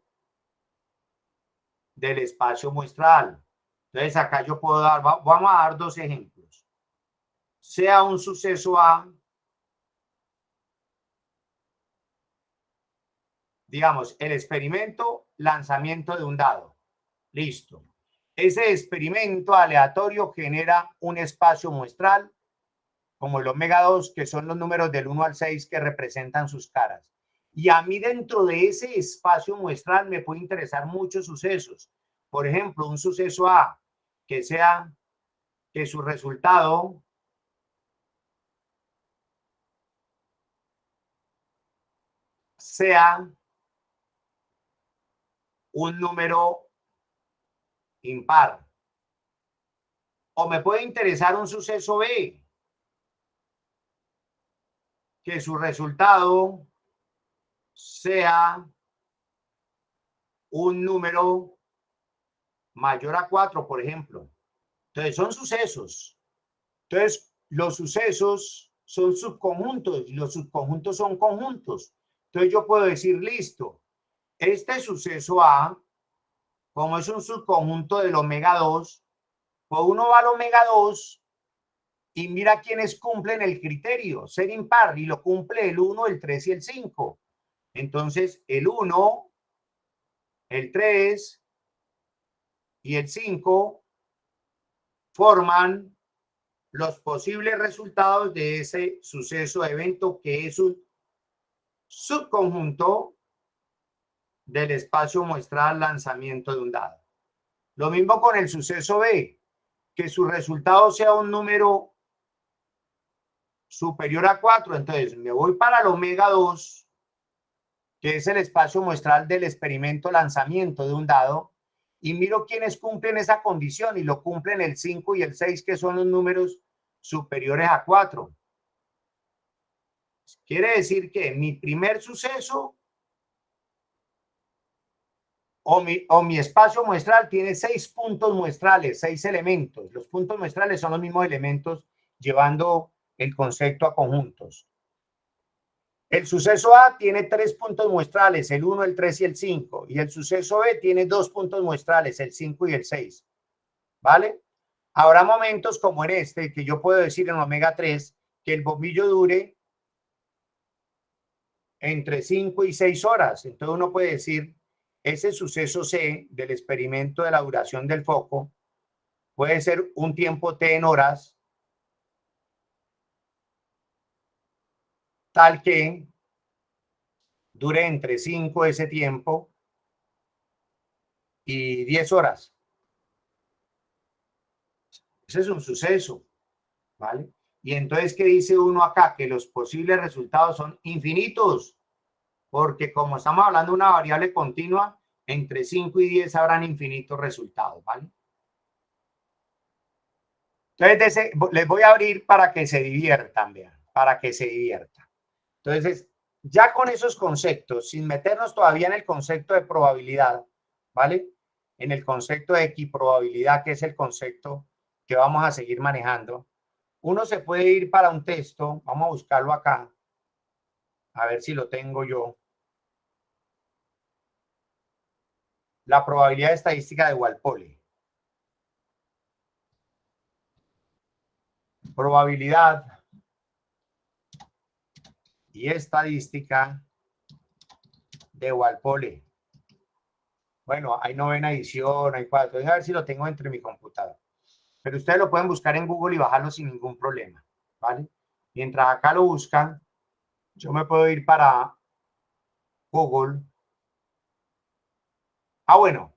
del espacio muestral. Entonces, acá yo puedo dar, vamos a dar 2 ejemplos. Sea un suceso A, digamos, el experimento, lanzamiento de un dado. Listo. Ese experimento aleatorio genera un espacio muestral, como el omega 2, que son los números del 1 al 6 que representan sus caras. Y a mí dentro de ese espacio muestral me puede interesar muchos sucesos. Por ejemplo, un suceso A, que sea que su resultado sea un número impar. O me puede interesar un suceso B, que su resultado sea un número mayor a 4, por ejemplo. Entonces, son sucesos. Entonces, los sucesos son subconjuntos y los subconjuntos son conjuntos. Entonces, yo puedo decir, listo, este suceso A, como es un subconjunto del omega 2, pues uno va al omega 2 y mira quiénes cumplen el criterio, ser impar, y lo cumple el 1, el 3 y el 5. Entonces, el 1 el 3 y el 5 forman los posibles resultados de ese suceso o evento que es un subconjunto del espacio muestral lanzamiento de un dado. Lo mismo con el suceso B, que su resultado sea un número superior a 4. Entonces me voy para el omega 2, que es el espacio muestral del experimento lanzamiento de un dado, y miro quiénes cumplen esa condición, y lo cumplen el 5 y el 6, que son los números superiores a 4. Quiere decir que mi primer suceso o mi espacio muestral tiene 6 puntos muestrales, 6 elementos. Los puntos muestrales son los mismos elementos llevando el concepto a conjuntos. El suceso A tiene 3 puntos muestrales, el 1, el 3 y el 5. Y el suceso B tiene 2 puntos muestrales, el 5 y el 6. ¿Vale? Habrá momentos como en este, que yo puedo decir en omega 3, que el bombillo dure entre 5 y 6 horas. Entonces uno puede decir, ese suceso C del experimento de la duración del foco puede ser un tiempo T en horas, tal que dure entre 5 ese tiempo y 10 horas. Ese es un suceso, ¿vale? Y entonces, ¿qué dice uno acá? Que los posibles resultados son infinitos, porque como estamos hablando de una variable continua, entre 5 y 10 habrán infinitos resultados, ¿vale? Entonces, les voy a abrir para que se diviertan, vean, para que se diviertan. Entonces, ya con esos conceptos, sin meternos todavía en el concepto de probabilidad, ¿vale? En el concepto de equiprobabilidad, que es el concepto que vamos a seguir manejando, uno se puede ir para un texto, vamos a buscarlo acá, a ver si lo tengo yo. La probabilidad estadística de Walpole. Probabilidad y estadística de Walpole. Bueno, hay novena edición, hay 4. Deja ver si lo tengo entre mi computadora. Pero ustedes lo pueden buscar en Google y bajarlo sin ningún problema, ¿vale? Mientras acá lo buscan, yo me puedo ir para Google. Bueno,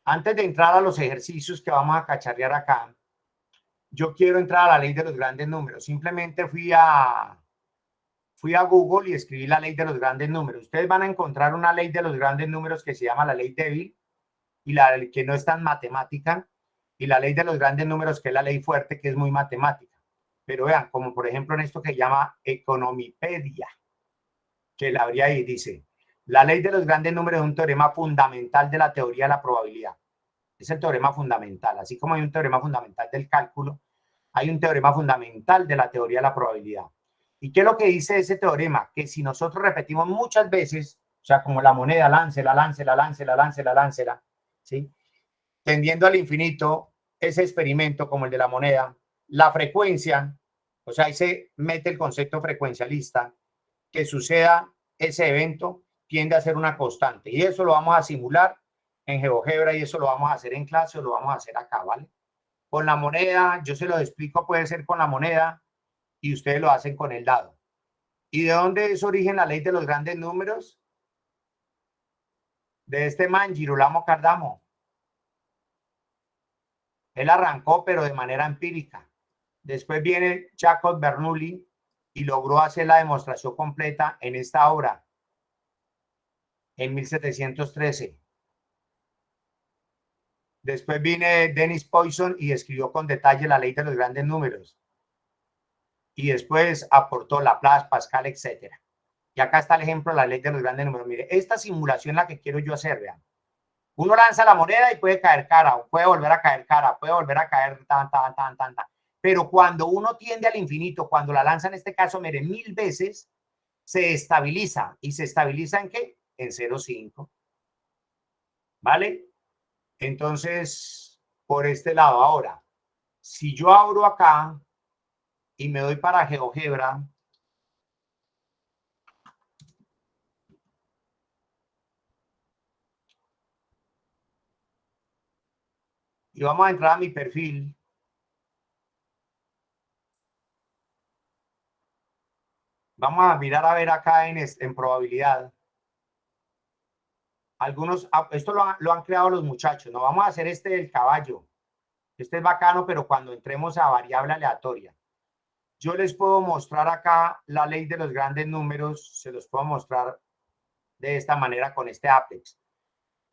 antes de entrar a los ejercicios que vamos a cacharrear acá, yo quiero entrar a la ley de los grandes números. Simplemente fui a Google y escribí la ley de los grandes números. Ustedes van a encontrar una ley de los grandes números que se llama la ley débil y la que no es tan matemática, y la ley de los grandes números, que es la ley fuerte, que es muy matemática. Pero vean, como por ejemplo en esto que se llama Economipedia, que la abría ahí, dice, la ley de los grandes números es un teorema fundamental de la teoría de la probabilidad. Es el teorema fundamental. Así como hay un teorema fundamental del cálculo, hay un teorema fundamental de la teoría de la probabilidad. ¿Y qué es lo que dice ese teorema? Que si nosotros repetimos muchas veces, o sea, como la moneda, láncela, láncela, láncela, láncela, láncela, ¿sí? Tendiendo al infinito, ese experimento como el de la moneda, la frecuencia, o sea, ahí se mete el concepto frecuencialista, que suceda ese evento tiende a ser una constante. Y eso lo vamos a simular en GeoGebra y eso lo vamos a hacer en clase o lo vamos a hacer acá, ¿vale? Con la moneda, yo se lo explico, puede ser con la moneda y ustedes lo hacen con el dado. ¿Y de dónde es origen la ley de los grandes números? De este man, Girolamo Cardano. Él arrancó, pero de manera empírica. Después viene Jacob Bernoulli y logró hacer la demostración completa en esta obra, en 1713. Después viene Dennis Poisson y escribió con detalle la ley de los grandes números. Y después aportó Laplace, Pascal, etc. Y acá está el ejemplo de la ley de los grandes números. Mire, esta simulación es la que quiero yo hacer, vean. Uno lanza la moneda y puede caer cara, o puede volver a caer cara, puede volver a caer tan. Pero cuando uno tiende al infinito, cuando la lanza en este caso, mire, 1000 veces, se estabiliza. ¿Y se estabiliza en qué? En 0,5. ¿Vale? Entonces, por este lado. Ahora, si yo abro acá y me doy para GeoGebra, Y vamos a entrar a mi perfil. Vamos a mirar a ver acá en probabilidad. Algunos, esto lo han creado los muchachos. No vamos a hacer este del caballo. Este es bacano, pero cuando entremos a variable aleatoria. Yo les puedo mostrar acá la ley de los grandes números. Se los puedo mostrar de esta manera con este Applex.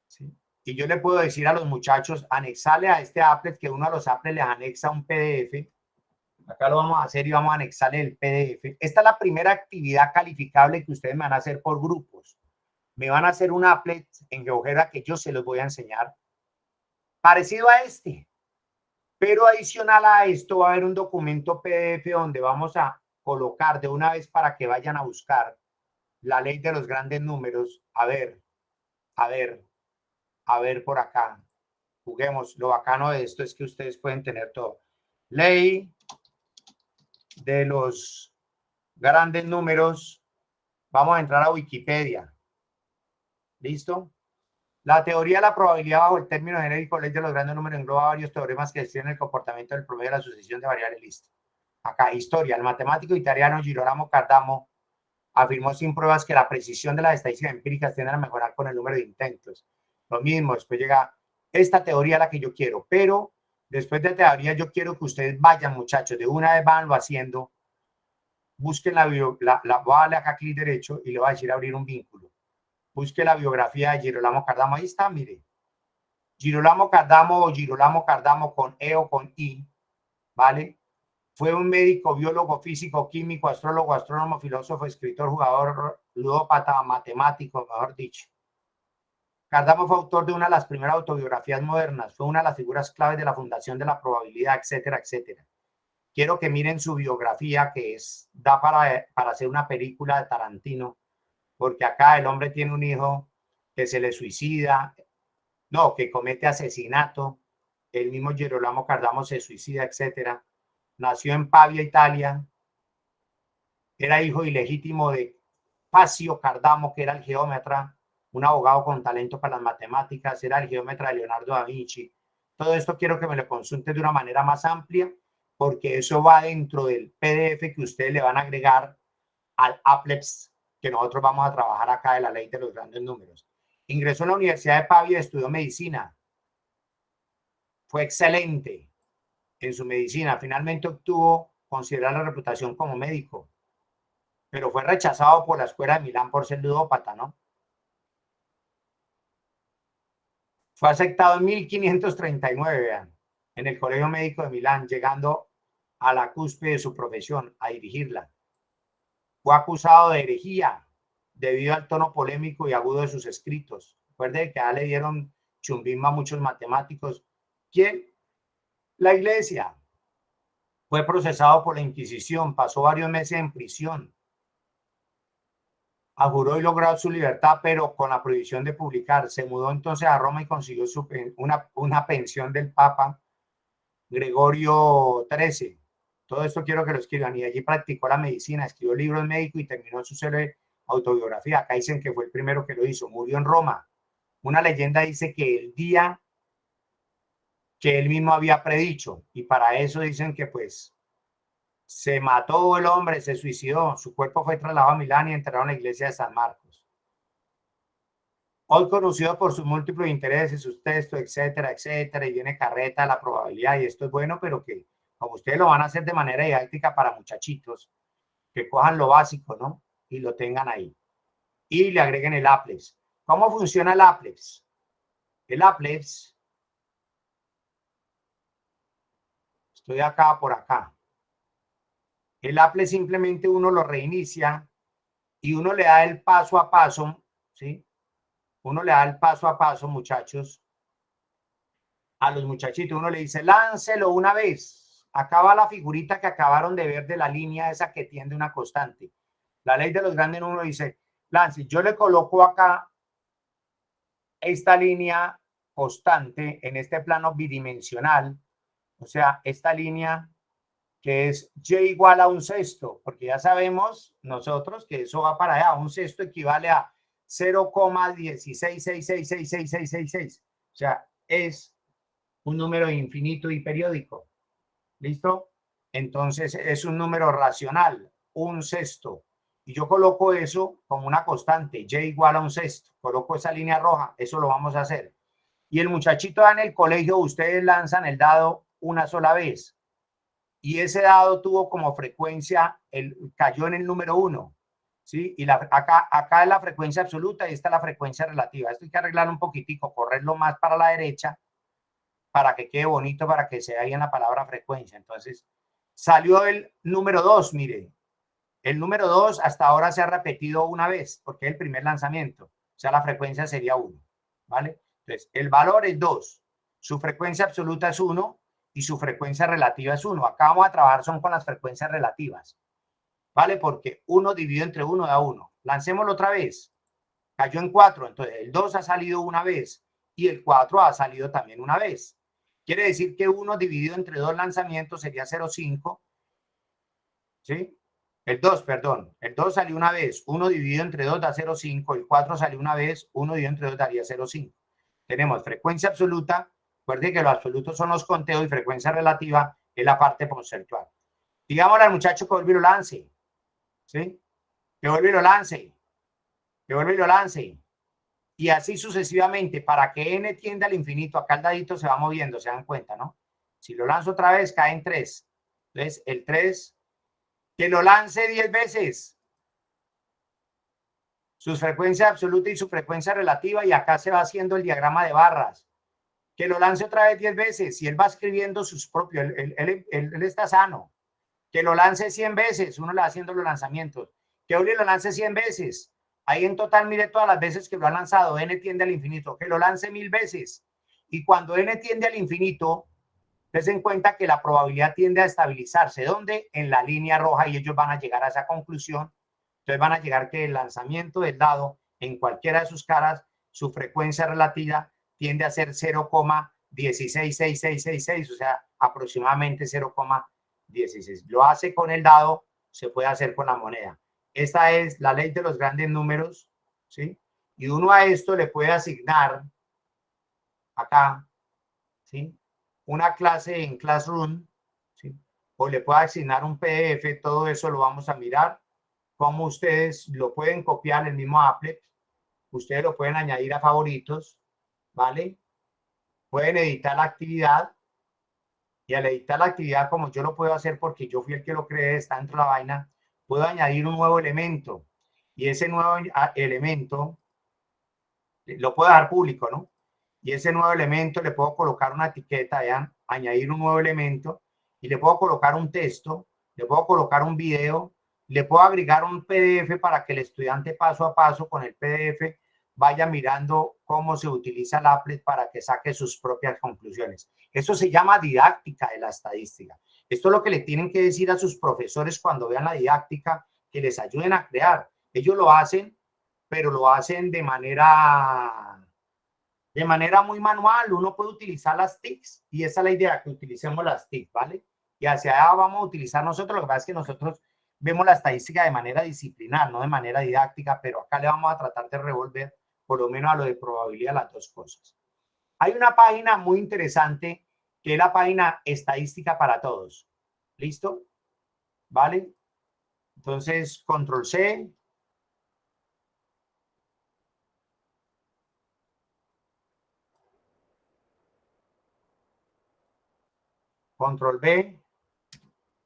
¿Sí? Y yo le puedo decir a los muchachos, anexarle a este Applex, que uno a los Applex les anexa un PDF. Acá lo vamos a hacer y vamos a anexarle el PDF. Esta es la primera actividad calificable que ustedes me van a hacer por grupos. Me van a hacer un applet en GeoGebra que yo se los voy a enseñar. Parecido a este. Pero adicional a esto va a haber un documento PDF donde vamos a colocar de una vez para que vayan a buscar la ley de los grandes números. A ver por acá. Juguemos. Lo bacano de esto es que ustedes pueden tener todo. Ley de los grandes números. Vamos a entrar a Wikipedia. ¿Listo? La teoría de la probabilidad bajo el término genérico ley de los grandes números engloba varios teoremas que describen el comportamiento del promedio de la sucesión de variables. Listo. Acá, historia. El matemático italiano Girolamo Cardano afirmó sin pruebas que la precisión de las estadísticas empíricas tiende a mejorar con el número de intentos. Lo mismo, después llega esta teoría la que yo quiero, pero después de teoría yo quiero que ustedes vayan, muchachos, de una vez van lo haciendo, busquen voy a darle acá clic derecho y le voy a decir abrir un vínculo. Busque la biografía de Girolamo Cardano, ahí está, mire. Girolamo Cardano o Girolamo Cardano con E o con I, ¿vale? Fue un médico, biólogo, físico, químico, astrólogo, astrónomo, filósofo, escritor, jugador, ludópata, matemático, mejor dicho. Cardano fue autor de una de las primeras autobiografías modernas, fue una de las figuras claves de la fundación de la probabilidad, etcétera, etcétera. Quiero que miren su biografía, que da para hacer una película de Tarantino, porque acá el hombre tiene un hijo que se le suicida, no, que comete asesinato, el mismo Girolamo Cardano se suicida, etcétera. Nació en Pavia, Italia, era hijo ilegítimo de Facio Cardano, que era el geómetra, un abogado con talento para las matemáticas, era el geómetra de Leonardo da Vinci. Todo esto quiero que me lo consulten de una manera más amplia, porque eso va dentro del PDF que ustedes le van a agregar al Applex que nosotros vamos a trabajar acá de la ley de los grandes números. Ingresó a la Universidad de Pavia, estudió medicina. Fue excelente en su medicina. Finalmente obtuvo considerada la reputación como médico, pero fue rechazado por la Escuela de Milán por ser ludópata, ¿no? Fue aceptado en 1539, vean, en el Colegio Médico de Milán, llegando a la cúspide de su profesión, a dirigirla. Fue acusado de herejía debido al tono polémico y agudo de sus escritos. Recuerde que ya le dieron chumbismo a muchos matemáticos. ¿Quién? La Iglesia. Fue procesado por la Inquisición, pasó varios meses en prisión. Abjuró y logró su libertad, pero con la prohibición de publicar. Se mudó entonces a Roma y consiguió una pensión del Papa Gregorio XIII. Todo esto quiero que lo escriban. Y allí practicó la medicina, escribió libros médicos y terminó su célebre autobiografía. Acá dicen que fue el primero que lo hizo. Murió en Roma. Una leyenda dice que el día que él mismo había predicho, y para eso dicen que pues se mató el hombre, se suicidó, su cuerpo fue trasladado a Milán y enterrado en la iglesia de San Marcos. Hoy conocido por sus múltiples intereses, sus textos, etcétera, etcétera, y viene carreta la probabilidad, y esto es bueno, pero que como ustedes lo van a hacer de manera didáctica para muchachitos, que cojan lo básico, ¿no? Y lo tengan ahí. Y le agreguen el Applex. ¿Cómo funciona el Applex? El Applex, estoy acá por acá. El Applex simplemente uno lo reinicia y uno le da el paso a paso, ¿sí? Uno le da el paso a paso, muchachos, a los muchachitos. Uno le dice, láncelo una vez. Acá va la figurita que acabaron de ver de la línea esa que tiende una constante. La ley de los grandes números dice, lance. Yo le coloco acá esta línea constante en este plano bidimensional. O sea, esta línea que es y igual a un sexto, porque ya sabemos nosotros que eso va para allá. Un sexto equivale a 0,166666666. O sea, es un número infinito y periódico. ¿Listo? Entonces es un número racional, un sexto. Y yo coloco eso como una constante, y igual a un sexto. Coloco esa línea roja, eso lo vamos a hacer. Y el muchachito en el colegio, ustedes lanzan el dado una sola vez. Y ese dado tuvo como frecuencia, cayó en el número 1. ¿Sí? Y acá es la frecuencia absoluta y esta es la frecuencia relativa. Esto hay que arreglar un poquitico, correrlo más para la derecha para que quede bonito, para que se vea bien la palabra frecuencia. Entonces, salió el número 2, mire. El número 2 hasta ahora se ha repetido una vez, porque es el primer lanzamiento. O sea, la frecuencia sería 1, ¿vale? Entonces, el valor es 2. Su frecuencia absoluta es 1 y su frecuencia relativa es 1. Acá vamos a trabajar son con las frecuencias relativas, ¿vale? Porque 1 dividido entre 1 da 1. Lancémoslo otra vez. Cayó en 4, entonces el 2 ha salido una vez y el 4 ha salido también una vez. Quiere decir que 1 dividido entre 2 lanzamientos sería 0,5. ¿Sí? El 2, perdón. El 2 salió una vez. 1 dividido entre 2 da 0,5. El 4 salió una vez. 1 dividido entre 2 daría 0,5. Tenemos frecuencia absoluta. Recuerden que los absolutos son los conteos y frecuencia relativa es la parte porcentual. Digámosle al muchacho que vuelve y lo lance. ¿Sí? Que vuelve y lo lance. Que vuelve y lo lance. Y así sucesivamente, para que n tienda al infinito, acá el dadito se va moviendo, se dan cuenta, ¿no? Si lo lanzo otra vez, cae en 3. Entonces, el 3, que lo lance 10 veces. Su frecuencia absoluta y su frecuencia relativa, y acá se va haciendo el diagrama de barras. Que lo lance otra vez 10 veces, y él va escribiendo sus propios, él está sano. Que lo lance 100 veces, uno le va haciendo los lanzamientos. Que hoy lo lance 100 veces. Ahí en total mire todas las veces que lo ha lanzado, n tiende al infinito. Que lo lance 1000 veces. Y cuando n tiende al infinito, den cuenta que la probabilidad tiende a estabilizarse. ¿Dónde? En la línea roja, y ellos van a llegar a esa conclusión. Entonces van a llegar que el lanzamiento del dado en cualquiera de sus caras, su frecuencia relativa tiende a ser 0,166666, o sea, aproximadamente 0,16. Lo hace con el dado, se puede hacer con la moneda. Esta es la ley de los grandes números, ¿sí? Y uno a esto le puede asignar acá, ¿sí? Una clase en Classroom, ¿sí? O le puede asignar un PDF, todo eso lo vamos a mirar. Como ustedes lo pueden copiar en el mismo applet, ustedes lo pueden añadir a favoritos, ¿vale? Pueden editar la actividad, y al editar la actividad, como yo lo puedo hacer porque yo fui el que lo creé, está dentro de la vaina, puedo añadir un nuevo elemento, y ese nuevo elemento lo puedo dejar público, ¿no? Y ese nuevo elemento le puedo colocar una etiqueta, vean, añadir un nuevo elemento, y le puedo colocar un texto, le puedo colocar un video, le puedo agregar un PDF para que el estudiante paso a paso con el PDF vaya mirando cómo se utiliza el applet para que saque sus propias conclusiones. Eso se llama didáctica de la estadística. Esto es lo que le tienen que decir a sus profesores cuando vean la didáctica, que les ayuden a crear. Ellos lo hacen, pero lo hacen de manera muy manual. Uno puede utilizar las TICs, y esa es la idea, que utilicemos las TICs, ¿vale? Y hacia allá vamos a utilizar nosotros. Lo que pasa es que nosotros vemos la estadística de manera disciplinar, no de manera didáctica, pero acá le vamos a tratar de revolver por lo menos a lo de probabilidad las dos cosas. Hay una página muy interesante que es la página Estadística para Todos. ¿Listo? ¿Vale? Entonces, control C. Control B.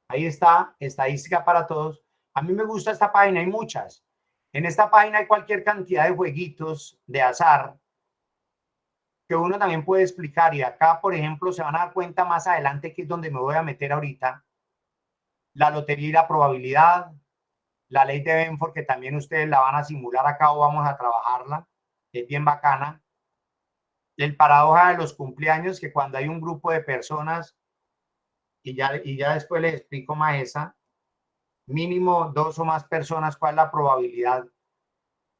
Ahí está, Estadística para Todos. A mí me gusta esta página, hay muchas. En esta página hay cualquier cantidad de jueguitos de azar que uno también puede explicar. Y acá, por ejemplo, se van a dar cuenta más adelante, que es donde me voy a meter ahorita, la lotería y la probabilidad, la ley de Benford, que también ustedes la van a simular acá o vamos a trabajarla, es bien bacana. El paradoja de los cumpleaños, que cuando hay un grupo de personas, y ya después les explico más esa, mínimo 2 o más personas, cuál es la probabilidad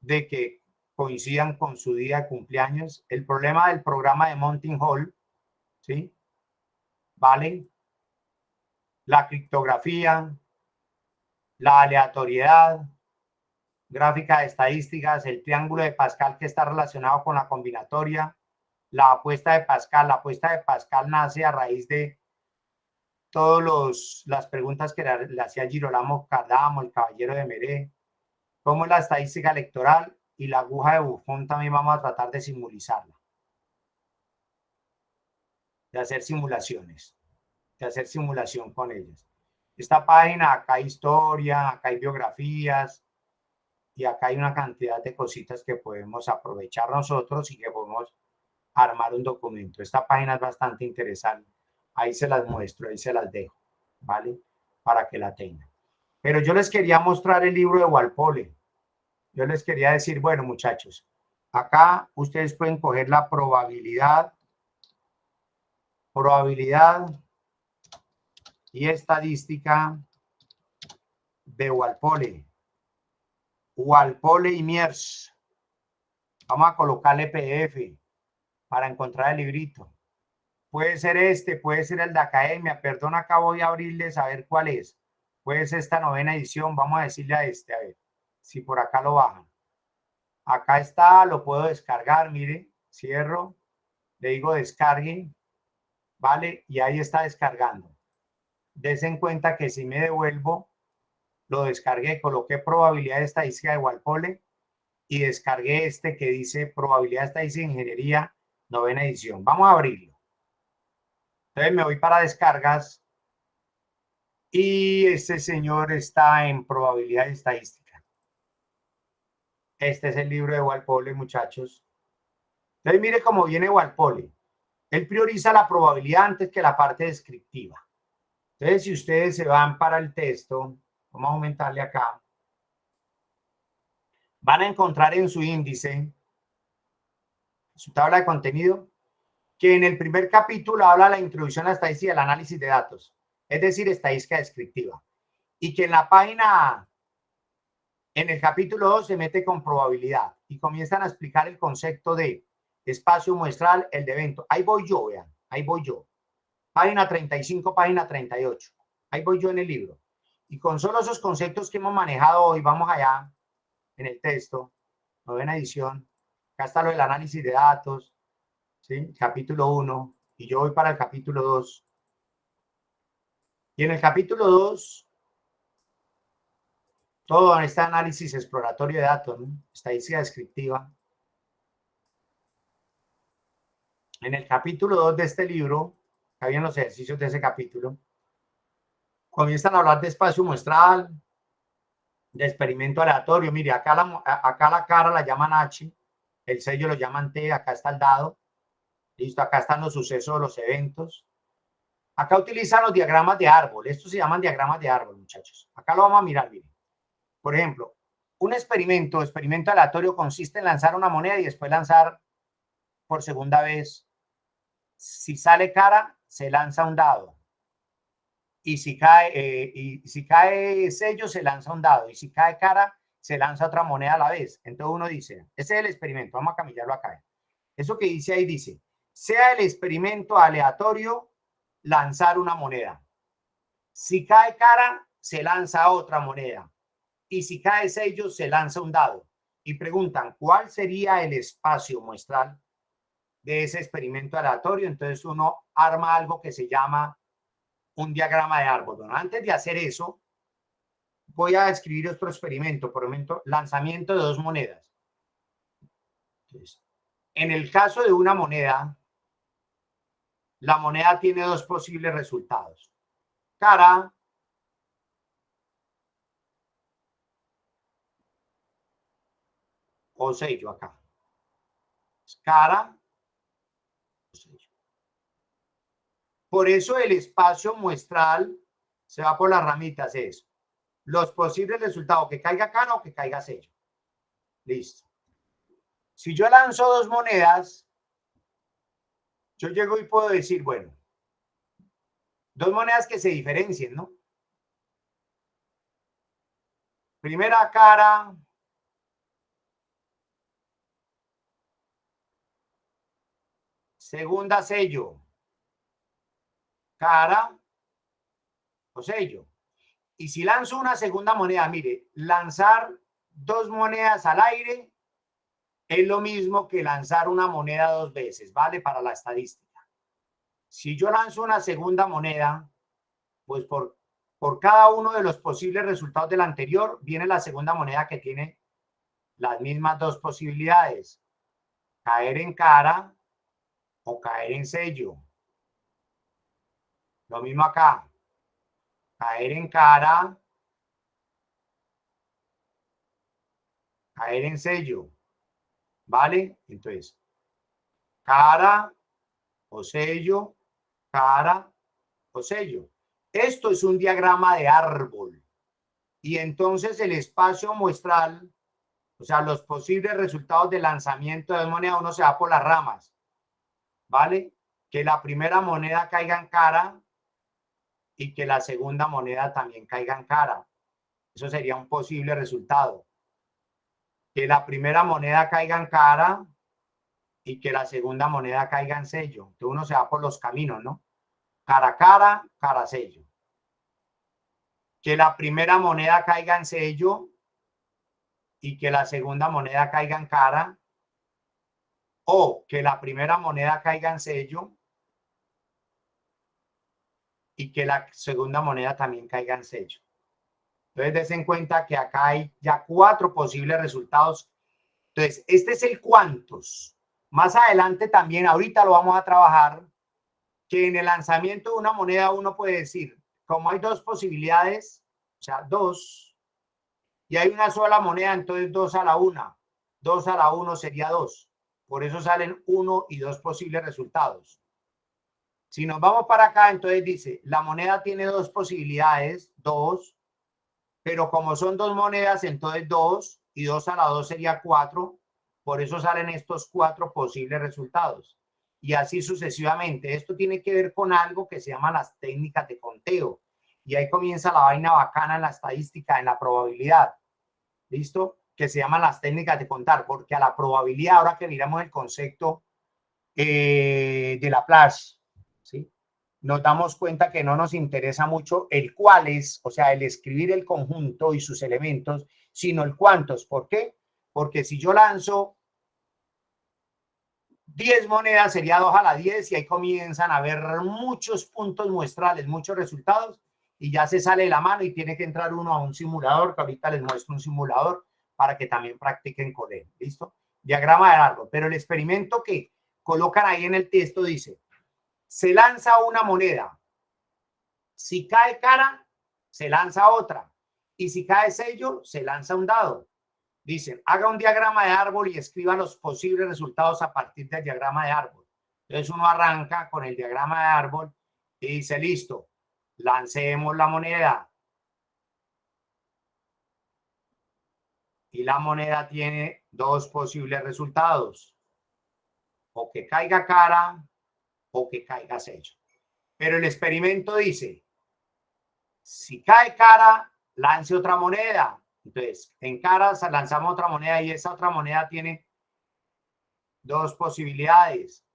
de que coincidan con su día de cumpleaños. El problema del programa de Monty Hall, ¿sí? ¿Vale? La criptografía, la aleatoriedad, gráfica de estadísticas, el triángulo de Pascal, que está relacionado con la combinatoria, la apuesta de Pascal. La apuesta de Pascal nace a raíz de todas las preguntas que le hacía Girolamo Cardamo, el caballero de Meré, cómo es la estadística electoral, y la aguja de Buffon también vamos a tratar de simulizarla, de hacer simulaciones, de hacer simulación con ellas. Esta página, acá hay historia, acá hay biografías, y acá hay una cantidad de cositas que podemos aprovechar nosotros y que podemos armar un documento. Esta página es bastante interesante. Ahí se las muestro, ahí se las dejo, ¿vale? Para que la tengan. Pero yo les quería mostrar el libro de Walpole. Yo les quería decir, bueno, muchachos, acá ustedes pueden coger la probabilidad y estadística de Walpole. Walpole y Miers. Vamos a colocarle PDF para encontrar el librito. Puede ser este, puede ser el de Academia. Perdón, acá voy a abrirles a ver cuál es. Puede ser esta 9ª edición. Vamos a decirle a este, a ver si por acá lo bajan. Acá está, lo puedo descargar. Mire, cierro, le digo descargue, ¿vale? Y ahí está descargando. Desen en cuenta que si me devuelvo, lo descargué, coloqué probabilidad de estadística de Walpole y descargué este que dice probabilidad de estadística de ingeniería 9ª edición. Vamos a abrirlo. Entonces me voy para descargas y este señor está en probabilidad estadística. Este es el libro de Walpole, muchachos. Entonces mire cómo viene Walpole. Él prioriza la probabilidad antes que la parte descriptiva. Entonces si ustedes se van para el texto, vamos a aumentarle acá, van a encontrar en su índice, su tabla de contenido, que en el primer capítulo habla de la introducción a la estadística y el análisis de datos, es decir, estadística descriptiva. Y que en la página, en el capítulo 2 se mete con probabilidad y comienzan a explicar el concepto de espacio muestral, el de evento. Ahí voy yo, vean, ahí voy yo. Página 35, página 38. Ahí voy yo en el libro. Y con solo esos conceptos que hemos manejado hoy, vamos allá en el texto, 9ª edición. Acá está lo del análisis de datos, ¿sí? Capítulo 1. Y yo voy para el capítulo 2. Y en el capítulo 2, todo este análisis exploratorio de datos, ¿no? Estadística descriptiva. En el capítulo 2 de este libro, que habían los ejercicios de ese capítulo, comienzan a hablar de espacio muestral, de experimento aleatorio. Mire, acá la cara la llaman H, el sello lo llaman T, acá está el dado. Listo, acá están los sucesos, los eventos. Acá utilizan los diagramas de árbol. Estos se llaman diagramas de árbol, muchachos. Acá lo vamos a mirar, miren. Por ejemplo, un experimento aleatorio consiste en lanzar una moneda y después lanzar por segunda vez. Si sale cara, se lanza un dado. Y si cae sello, se lanza un dado. Y si cae cara, se lanza otra moneda a la vez. Entonces uno dice, ese es el experimento. Vamos a cambiarlo acá. Eso que dice ahí dice, sea el experimento aleatorio, lanzar una moneda. Si cae cara, se lanza otra moneda. Y si cae sello, se lanza un dado. Y preguntan, ¿cuál sería el espacio muestral de ese experimento aleatorio? Entonces uno arma algo que se llama un diagrama de árbol. Bueno, antes de hacer eso, voy a describir otro experimento. Por ejemplo, lanzamiento de 2 monedas. Entonces, en el caso de una moneda, la moneda tiene 2 posibles resultados. Cara o sello acá. Cara o sello. Por eso el espacio muestral se va por las ramitas. Es los posibles resultados, que caiga cara o que caiga sello. Listo. Si yo lanzo 2 monedas, yo llego y puedo decir, bueno, 2 monedas que se diferencien, ¿no? Primera cara, segunda sello, cara o sello. Y si lanzo una segunda moneda, mire, lanzar 2 monedas al aire es lo mismo que lanzar una moneda 2 veces, ¿vale? Para la estadística. Si yo lanzo una segunda moneda, pues por cada uno de los posibles resultados del anterior, viene la segunda moneda que tiene las mismas dos posibilidades. Caer en cara o caer en sello. Lo mismo acá. Caer en cara, caer en sello. ¿Vale? Entonces, cara o sello, cara o sello. Esto es un diagrama de árbol. Y entonces el espacio muestral, o sea, los posibles resultados de lanzamiento de moneda, uno se va por las ramas. ¿Vale? Que la primera moneda caiga en cara y que la segunda moneda también caiga en cara. Eso sería un posible resultado. Que la primera moneda caiga en cara y que la segunda moneda caiga en sello. Entonces uno se va por los caminos, ¿no? Cara a cara, cara a sello. Que la primera moneda caiga en sello y que la segunda moneda caiga en cara. O que la primera moneda caiga en sello y que la segunda moneda también caiga en sello. Entonces, des en cuenta que acá hay ya 4 posibles resultados. Entonces, este es el cuantos. Más adelante también, ahorita lo vamos a trabajar, que en el lanzamiento de una moneda uno puede decir, como hay 2 posibilidades, o sea, 2, y hay una sola moneda, entonces 2 a la 1. 2 a la 1 sería 2. Por eso salen 1 y 2 posibles resultados. Si nos vamos para acá, entonces dice, la moneda tiene 2 posibilidades, 2, pero como son 2 monedas, entonces 2 y 2 a la 2 sería 4. Por eso salen estos 4 posibles resultados. Y así sucesivamente. Esto tiene que ver con algo que se llama las técnicas de conteo. Y ahí comienza la vaina bacana en la estadística, en la probabilidad. ¿Listo? Que se llaman las técnicas de contar. Porque a la probabilidad, ahora que miramos el concepto de Laplace, ¿sí? Nos damos cuenta que no nos interesa mucho el cuáles, o sea, el escribir el conjunto y sus elementos, sino el cuántos. ¿Por qué? Porque si yo lanzo 10 monedas, sería 2 a la 10 y ahí comienzan a haber muchos puntos muestrales, muchos resultados y ya se sale de la mano y tiene que entrar uno a un simulador, que ahorita les muestro un simulador para que también practiquen con él. ¿Listo? Diagrama de árbol. Pero el experimento que colocan ahí en el texto dice, se lanza una moneda. Si cae cara, se lanza otra. Y si cae sello, se lanza un dado. Dicen, haga un diagrama de árbol y escriba los posibles resultados a partir del diagrama de árbol. Entonces uno arranca con el diagrama de árbol y dice, listo, lancemos la moneda. Y la moneda tiene 2 posibles resultados. O que caiga cara o que caiga sello. Pero el experimento dice, si cae cara, lance otra moneda. Entonces, en cara lanzamos otra moneda y esa otra moneda tiene 2 posibilidades.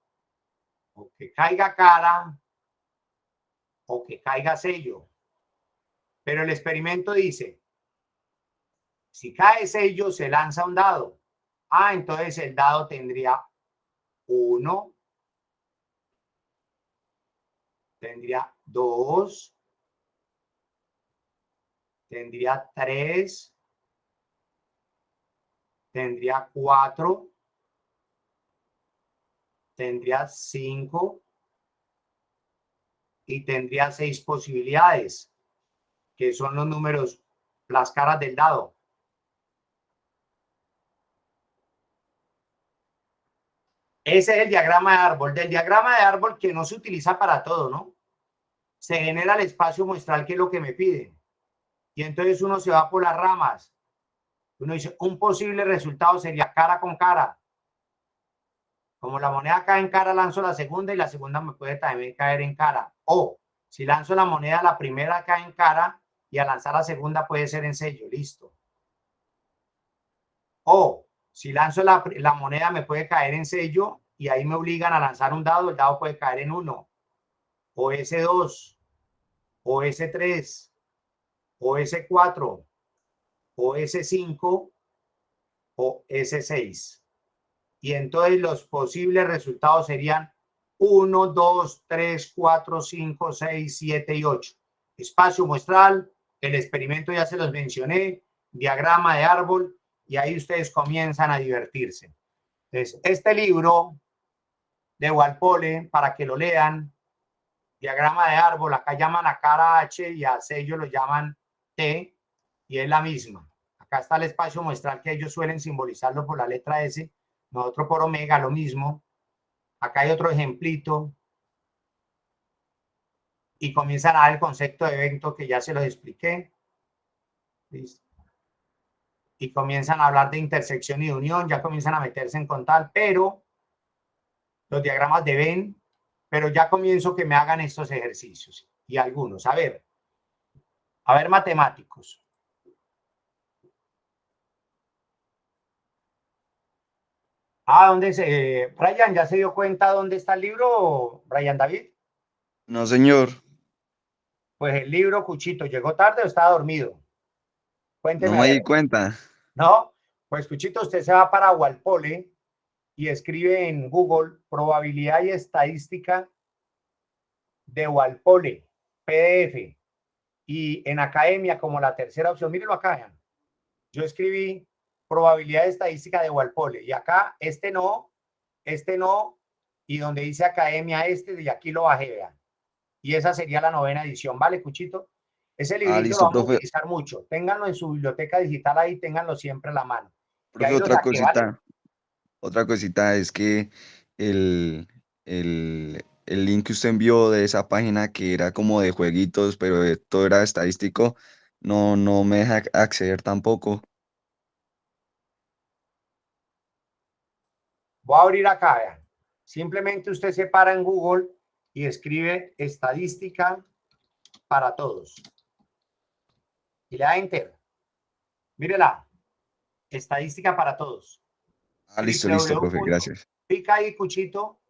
O que caiga cara o que caiga sello. Pero el experimento dice, si cae sello, se lanza un dado. Ah, entonces el dado tendría 1, tendría 2, tendría 3, tendría 4, tendría 5 y tendría 6 posibilidades, que son los números, las caras del dado. Ese es el diagrama de árbol. Del diagrama de árbol que no se utiliza para todo, ¿no? Se genera el espacio muestral, que es lo que me piden. Y entonces uno se va por las ramas. Uno dice, un posible resultado sería cara con cara. Como la moneda cae en cara, lanzo la segunda y la segunda me puede también caer en cara. O si lanzo la moneda, la primera cae en cara y al lanzar la segunda puede ser en sello. Listo. O si lanzo la moneda, me puede caer en sello y ahí me obligan a lanzar un dado. El dado puede caer en 1, o S2, o S3, o S4, o S5, o S6. y entonces los posibles resultados serían 1, 2, 3, 4, 5, 6, 7 y 8. Espacio muestral, el experimento ya se los mencioné, diagrama de árbol, y ahí ustedes comienzan a divertirse. Entonces, este libro de Walpole, para que lo lean, diagrama de árbol, acá llaman a cara H y a sello lo llaman T, y es la misma. Acá está el espacio muestral que ellos suelen simbolizarlo por la letra S, nosotros por omega, lo mismo. Acá hay otro ejemplito. Y comienzan a dar el concepto de evento que ya se los expliqué. ¿Listo? Y comienzan a hablar de intersección y de unión, ya comienzan a meterse en contar, pero los diagramas de Venn, pero ya comienzo que me hagan estos ejercicios y algunos. A ver, matemáticos. ¿Dónde se... Brian, ¿ya se dio cuenta dónde está el libro, Brian David? No, señor. Pues el libro, Cuchito, ¿llegó tarde o estaba dormido? Cuénteme, No a me ver. di cuenta. ¿No? Pues Cuchito, usted se va para Walpole y escribe en Google probabilidad y estadística de Walpole, PDF. Y en academia, como la tercera opción, mírenlo acá, vean. Yo escribí probabilidad estadística de Walpole y acá este no, y donde dice academia y aquí lo bajé, vean. Y esa sería la 9ª edición, ¿vale, Cuchito? Ese librito lo Listo, vamos a profe. utilizar mucho. Ténganlo en su biblioteca digital ahí, ténganlo siempre a la mano. Y Profe, ahí lo saqué, ¿vale? otra cosita es que el, el link que usted envió de esa página que era como de jueguitos, pero todo era estadístico, no me deja acceder tampoco. Voy a abrir acá, vean. Simplemente usted se para en Google y escribe estadística para todos. Y le da enter. Mírela, estadística para todos. Listo, profe, gracias. Pica ahí, Cuchito,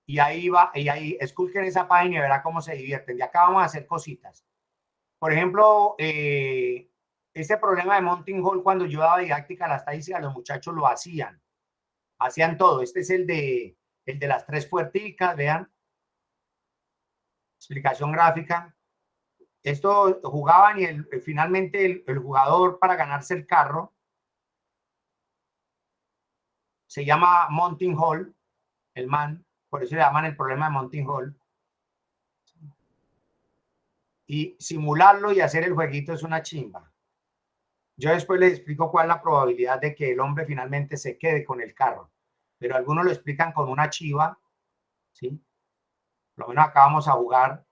y ahí va, y ahí esculquen esa página y verá cómo se divierten. Y acá vamos a hacer cositas. Por ejemplo, ese problema de Monting Hall, cuando yo daba didáctica a la estadística, los muchachos lo hacían todo. Este es el de las 3 puerticas, vean. Explicación gráfica. Esto jugaban y finalmente el jugador, para ganarse el carro, se llama Monting Hall, el man, por eso le llaman el problema de Monting Hall. Y simularlo y hacer el jueguito es una chimba. Yo después les explico cuál es la probabilidad de que el hombre finalmente se quede con el carro, pero algunos lo explican con una chiva, ¿sí? Por lo menos acá vamos a jugar.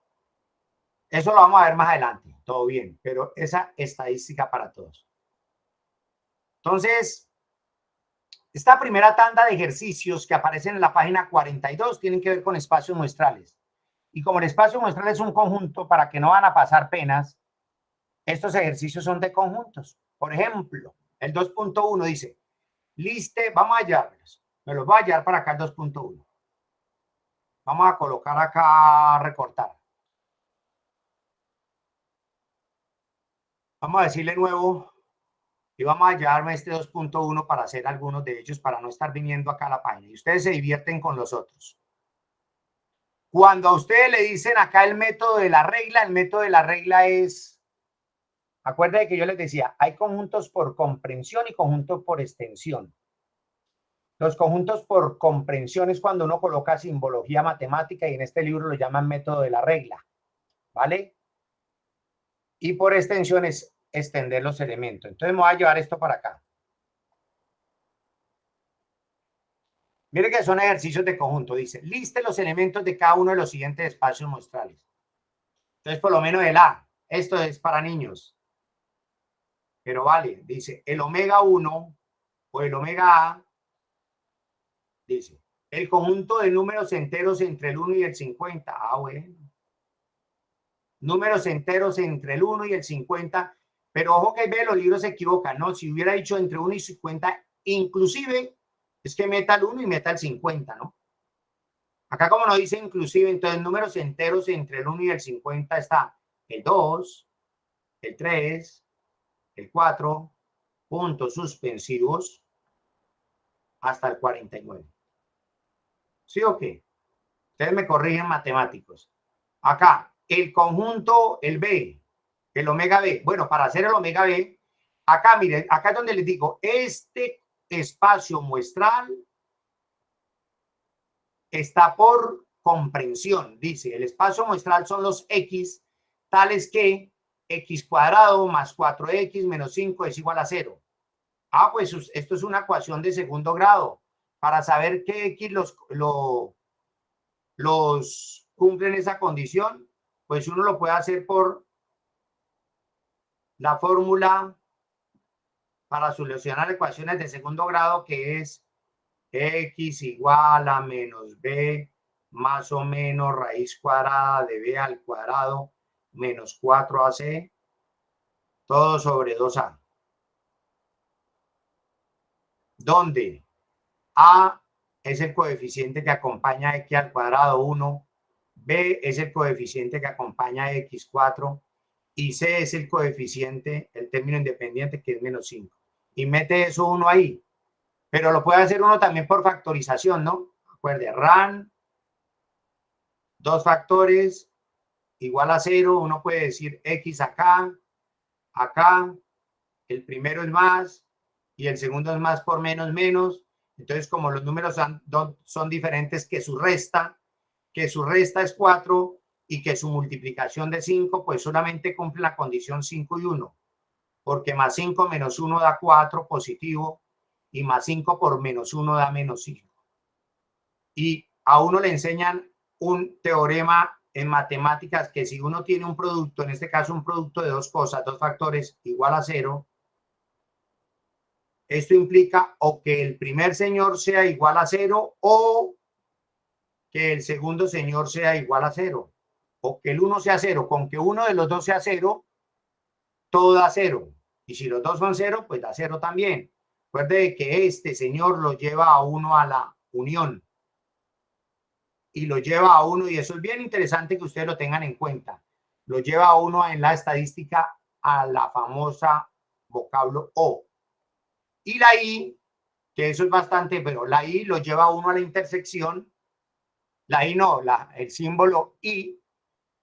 Eso lo vamos a ver más adelante, todo bien, pero esa estadística para todos. Entonces, esta primera tanda de ejercicios que aparecen en la página 42 tienen que ver con espacios muestrales. Y como el espacio muestral es un conjunto, para que no van a pasar penas, estos ejercicios son de conjuntos. Por ejemplo, el 2.1 dice, liste, vamos a hallarlos. Me los voy a hallar para acá el 2.1. Vamos a colocar acá, recortar. Vamos a decirle nuevo y vamos a hallarme este 2.1 para hacer algunos de ellos, para no estar viniendo acá a la página. Y ustedes se divierten con los otros. Cuando a ustedes le dicen acá el método de la regla, el método de la regla es, acuérdense que yo les decía, hay conjuntos por comprensión y conjuntos por extensión. Los conjuntos por comprensión es cuando uno coloca simbología matemática y en este libro lo llaman método de la regla, ¿vale? Y por extensión es extender los elementos. Entonces me voy a llevar esto para acá. Mire que son ejercicios de conjunto. Dice, liste los elementos de cada uno de los siguientes espacios muestrales. Entonces, por lo menos el A. Esto es para niños. Pero vale, dice, el omega 1 o el omega A, dice, el conjunto de números enteros entre el 1 y el 50. Bueno. Números enteros entre el 1 y el 50. Pero ojo que ve, los libros se equivocan, ¿no? Si hubiera dicho entre 1 y 50, inclusive, es que meta el 1 y meta el 50, ¿no? Acá como no dice inclusive, entonces números enteros entre el 1 y el 50 está el 2, el 3, el 4, puntos suspensivos. hasta el 49. ¿Sí o qué? Ustedes me corrigen, matemáticos. Acá, el conjunto, el B, el omega B. Bueno, para hacer el omega B, acá, miren, acá es donde les digo, este espacio muestral está por comprensión. Dice, el espacio muestral son los X, tales que X cuadrado más 4X menos 5 es igual a 0. Ah, pues esto es una ecuación de segundo grado. Para saber qué X los cumplen esa condición, pues uno lo puede hacer por la fórmula para solucionar ecuaciones de segundo grado, que es X igual a menos B más o menos raíz cuadrada de B al cuadrado menos 4AC, todo sobre 2A. Donde A es el coeficiente que acompaña a X al cuadrado 1, B es el coeficiente que acompaña a X4 y C es el coeficiente, el término independiente, que es menos 5. Y mete eso uno ahí. Pero lo puede hacer uno también por factorización, ¿no? Acuerde, RAN, 2 factores, igual a 0. Uno puede decir X acá, acá. El primero es más y el segundo es más por menos, menos. Entonces, como los números son diferentes, que su resta es 4 y que su multiplicación de 5, pues solamente cumple la condición 5 y 1. Porque más 5 menos 1 da 4 positivo y más 5 por menos 1 da menos 5. Y a uno le enseñan un teorema en matemáticas que si uno tiene un producto, en este caso un producto de dos cosas, dos factores igual a 0, esto implica o que el primer señor sea igual a 0 o que el segundo señor sea igual a 0 o que el 1 sea 0. Con que uno de los dos sea 0, todo da 0. Y si los dos son 0, pues da 0 también. Recuerde que este señor lo lleva a uno a la unión. Y lo lleva a uno, y eso es bien interesante que ustedes lo tengan en cuenta, lo lleva a uno en la estadística a la famosa vocablo O. Y la I, que eso es bastante, pero la I lo lleva a uno a la intersección, la I no, el símbolo I,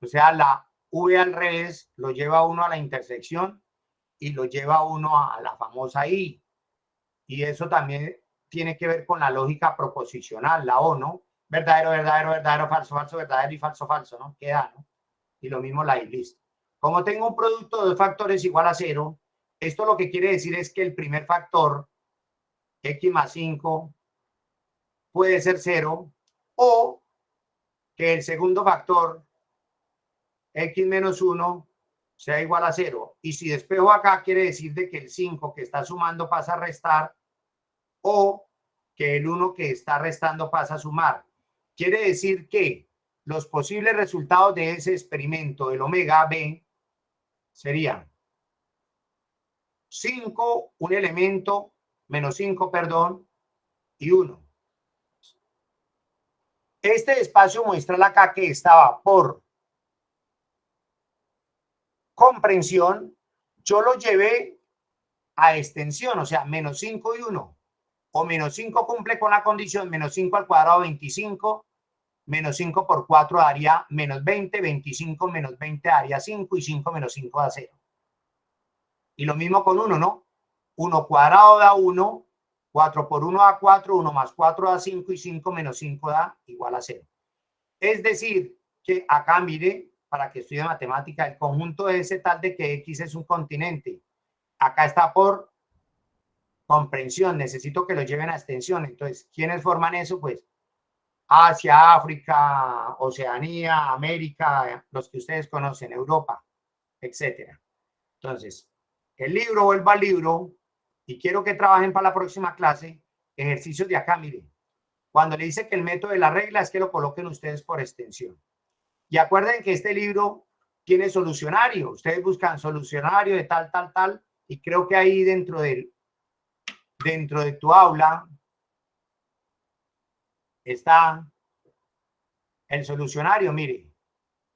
o sea, la V al revés, lo lleva a uno a la intersección y lo lleva a uno a la famosa I. Y eso también tiene que ver con la lógica proposicional, la O, ¿no? Verdadero, verdadero, verdadero, falso, falso, verdadero y falso, falso, ¿no? Queda, ¿no? Y lo mismo la I, listo. Como tengo un producto de dos factores igual a 0, esto lo que quiere decir es que el primer factor, X más 5, puede ser 0, o que el segundo factor, X menos 1, sea igual a 0. Y si despejo acá, quiere decir de que el 5 que está sumando pasa a restar, o que el 1 que está restando pasa a sumar. Quiere decir que los posibles resultados de ese experimento del omega B serían 5, un elemento, menos 5, perdón, y 1. Este espacio muestral acá que estaba por comprensión, yo lo llevé a extensión, o sea, menos 5 y 1. O menos 5 cumple con la condición, menos 5 al cuadrado 25, menos 5 por 4 daría menos 20, 25 menos 20 daría 5 y 5 menos 5 da 0. Y lo mismo con 1, ¿no? 1 cuadrado da 1, 4 por 1 da 4, 1 más 4 da 5 y 5 menos 5 da igual a 0. Es decir, que acá mire, para que estudie matemática, el conjunto es ese tal de que X es un continente. Acá está por comprensión, necesito que lo lleven a extensión. Entonces, ¿quiénes forman eso? Pues Asia, África, Oceanía, América, los que ustedes conocen, Europa, etcétera. Entonces, el libro, vuelvo al libro, y quiero que trabajen para la próxima clase ejercicios de acá, miren. Cuando le dice que el método de la regla es que lo coloquen ustedes por extensión. Y acuerden que este libro tiene solucionario. Ustedes buscan solucionario de tal, tal, tal, y creo que ahí dentro de tu aula está el solucionario, mire,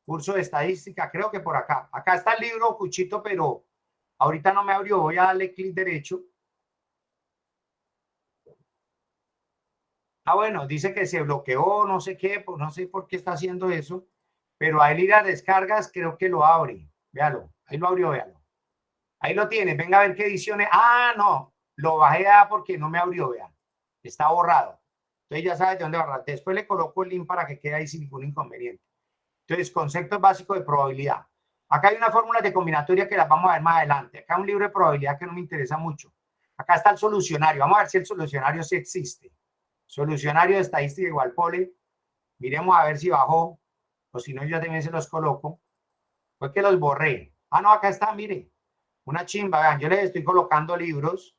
curso de estadística, creo que por acá. Acá está el libro, Cuchito, pero ahorita no me abrió. Voy a darle clic derecho. Ah, bueno, dice que se bloqueó, no sé qué, pues no sé por qué está haciendo eso, pero a él ir a descargas creo que lo abre. Véalo, ahí lo abrió, véalo. Ahí lo tiene, venga a ver qué ediciones. Ah, no, lo bajé porque no me abrió, vean. Está borrado. Entonces ya sabes de dónde borrar. Después le coloco el link para que quede ahí sin ningún inconveniente. Entonces, conceptos básicos de probabilidad. Acá hay una fórmula de combinatoria que las vamos a ver más adelante. Acá hay un libro de probabilidad que no me interesa mucho. Acá está el solucionario. Vamos a ver si el solucionario sí existe. Solucionario de estadística igual pole. Miremos a ver si bajó. O si no, yo también se los coloco. Fue que los borré. Ah, no, acá está, mire. Una chimba. Vean, yo les estoy colocando libros.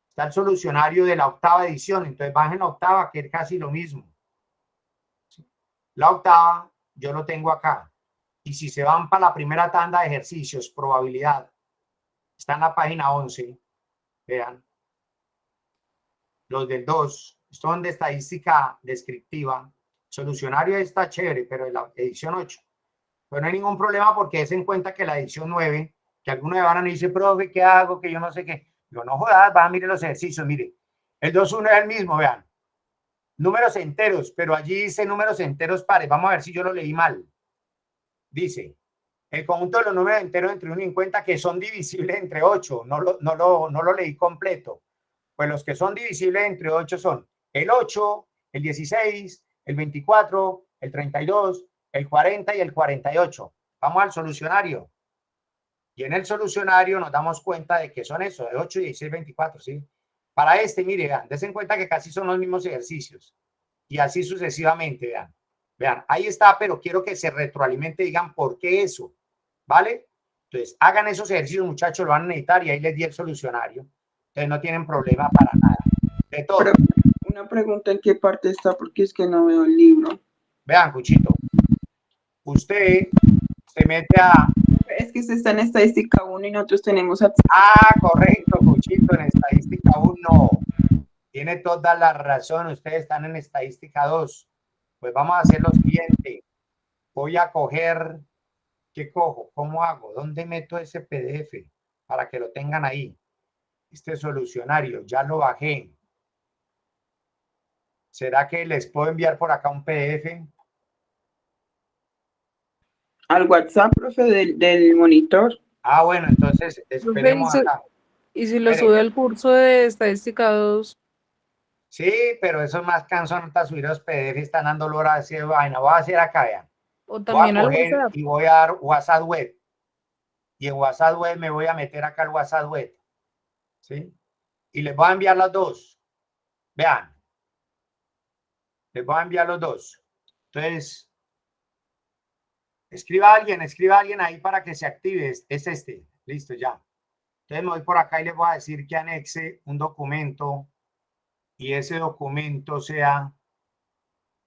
Está el solucionario de la octava edición. Entonces bajen la octava, que es casi lo mismo. La octava, yo lo tengo acá. Y si se van para la primera tanda de ejercicios, probabilidad, está en la página 11. Vean. Los del 2 son de estadística descriptiva. Solucionario está chévere, pero en la edición 8. Pero no hay ningún problema porque es en cuenta que la edición 9, que algunos me van a decir, profe, ¿qué hago? Que yo no sé qué. Yo no jodas, va a mirar los ejercicios, mire. El 2.1 es el mismo, vean. Números enteros, pero allí dice números enteros pares. Vamos a ver si yo lo leí mal. Dice, el conjunto de los números enteros entre 1 y 50 que son divisibles entre 8. No lo leí completo. Pues los que son divisibles entre 8 son el 8, el 16, el 24, el 32, el 40 y el 48. Vamos al solucionario. Y en el solucionario nos damos cuenta de que son eso, de 8, 16, 24, ¿sí? Para este, mire, vean, dense cuenta que casi son los mismos ejercicios. Y así sucesivamente, vean. Vean, ahí está, pero quiero que se retroalimente, digan por qué eso, ¿vale? Entonces, hagan esos ejercicios, muchachos, lo van a necesitar y ahí les di el solucionario. Entonces, no tienen problema para nada. De todo. Pero una pregunta, ¿en qué parte está? Porque es que no veo el libro. Vean, Cuchito, usted se mete a... Es que usted está en estadística 1 y nosotros tenemos... Ah, correcto, Cuchito, en estadística 1. Tiene toda la razón, ustedes están en estadística 2. Pues vamos a hacer lo siguiente. Voy a coger, ¿qué cojo? ¿Cómo hago? ¿Dónde meto ese PDF? Para que lo tengan ahí. Este solucionario, ya lo bajé. ¿Será que les puedo enviar por acá un PDF? Al WhatsApp, profe, del monitor. Ah, bueno, entonces esperemos acá. ¿Y si lo sube al curso de estadística 2? Sí, pero eso es más cansón para subir los PDF, están dando hora de hacer vaina. Voy a hacer acá, vean. O Voy a también al coger WhatsApp. y voy a dar WhatsApp web. Y en WhatsApp web me voy a meter acá al WhatsApp web. ¿Sí? Y les voy a enviar las dos. Vean. Les voy a enviar los dos. Entonces, escriba a alguien ahí para que se active. Es este. Listo, ya. Entonces me voy por acá y les voy a decir que anexe un documento y ese documento sea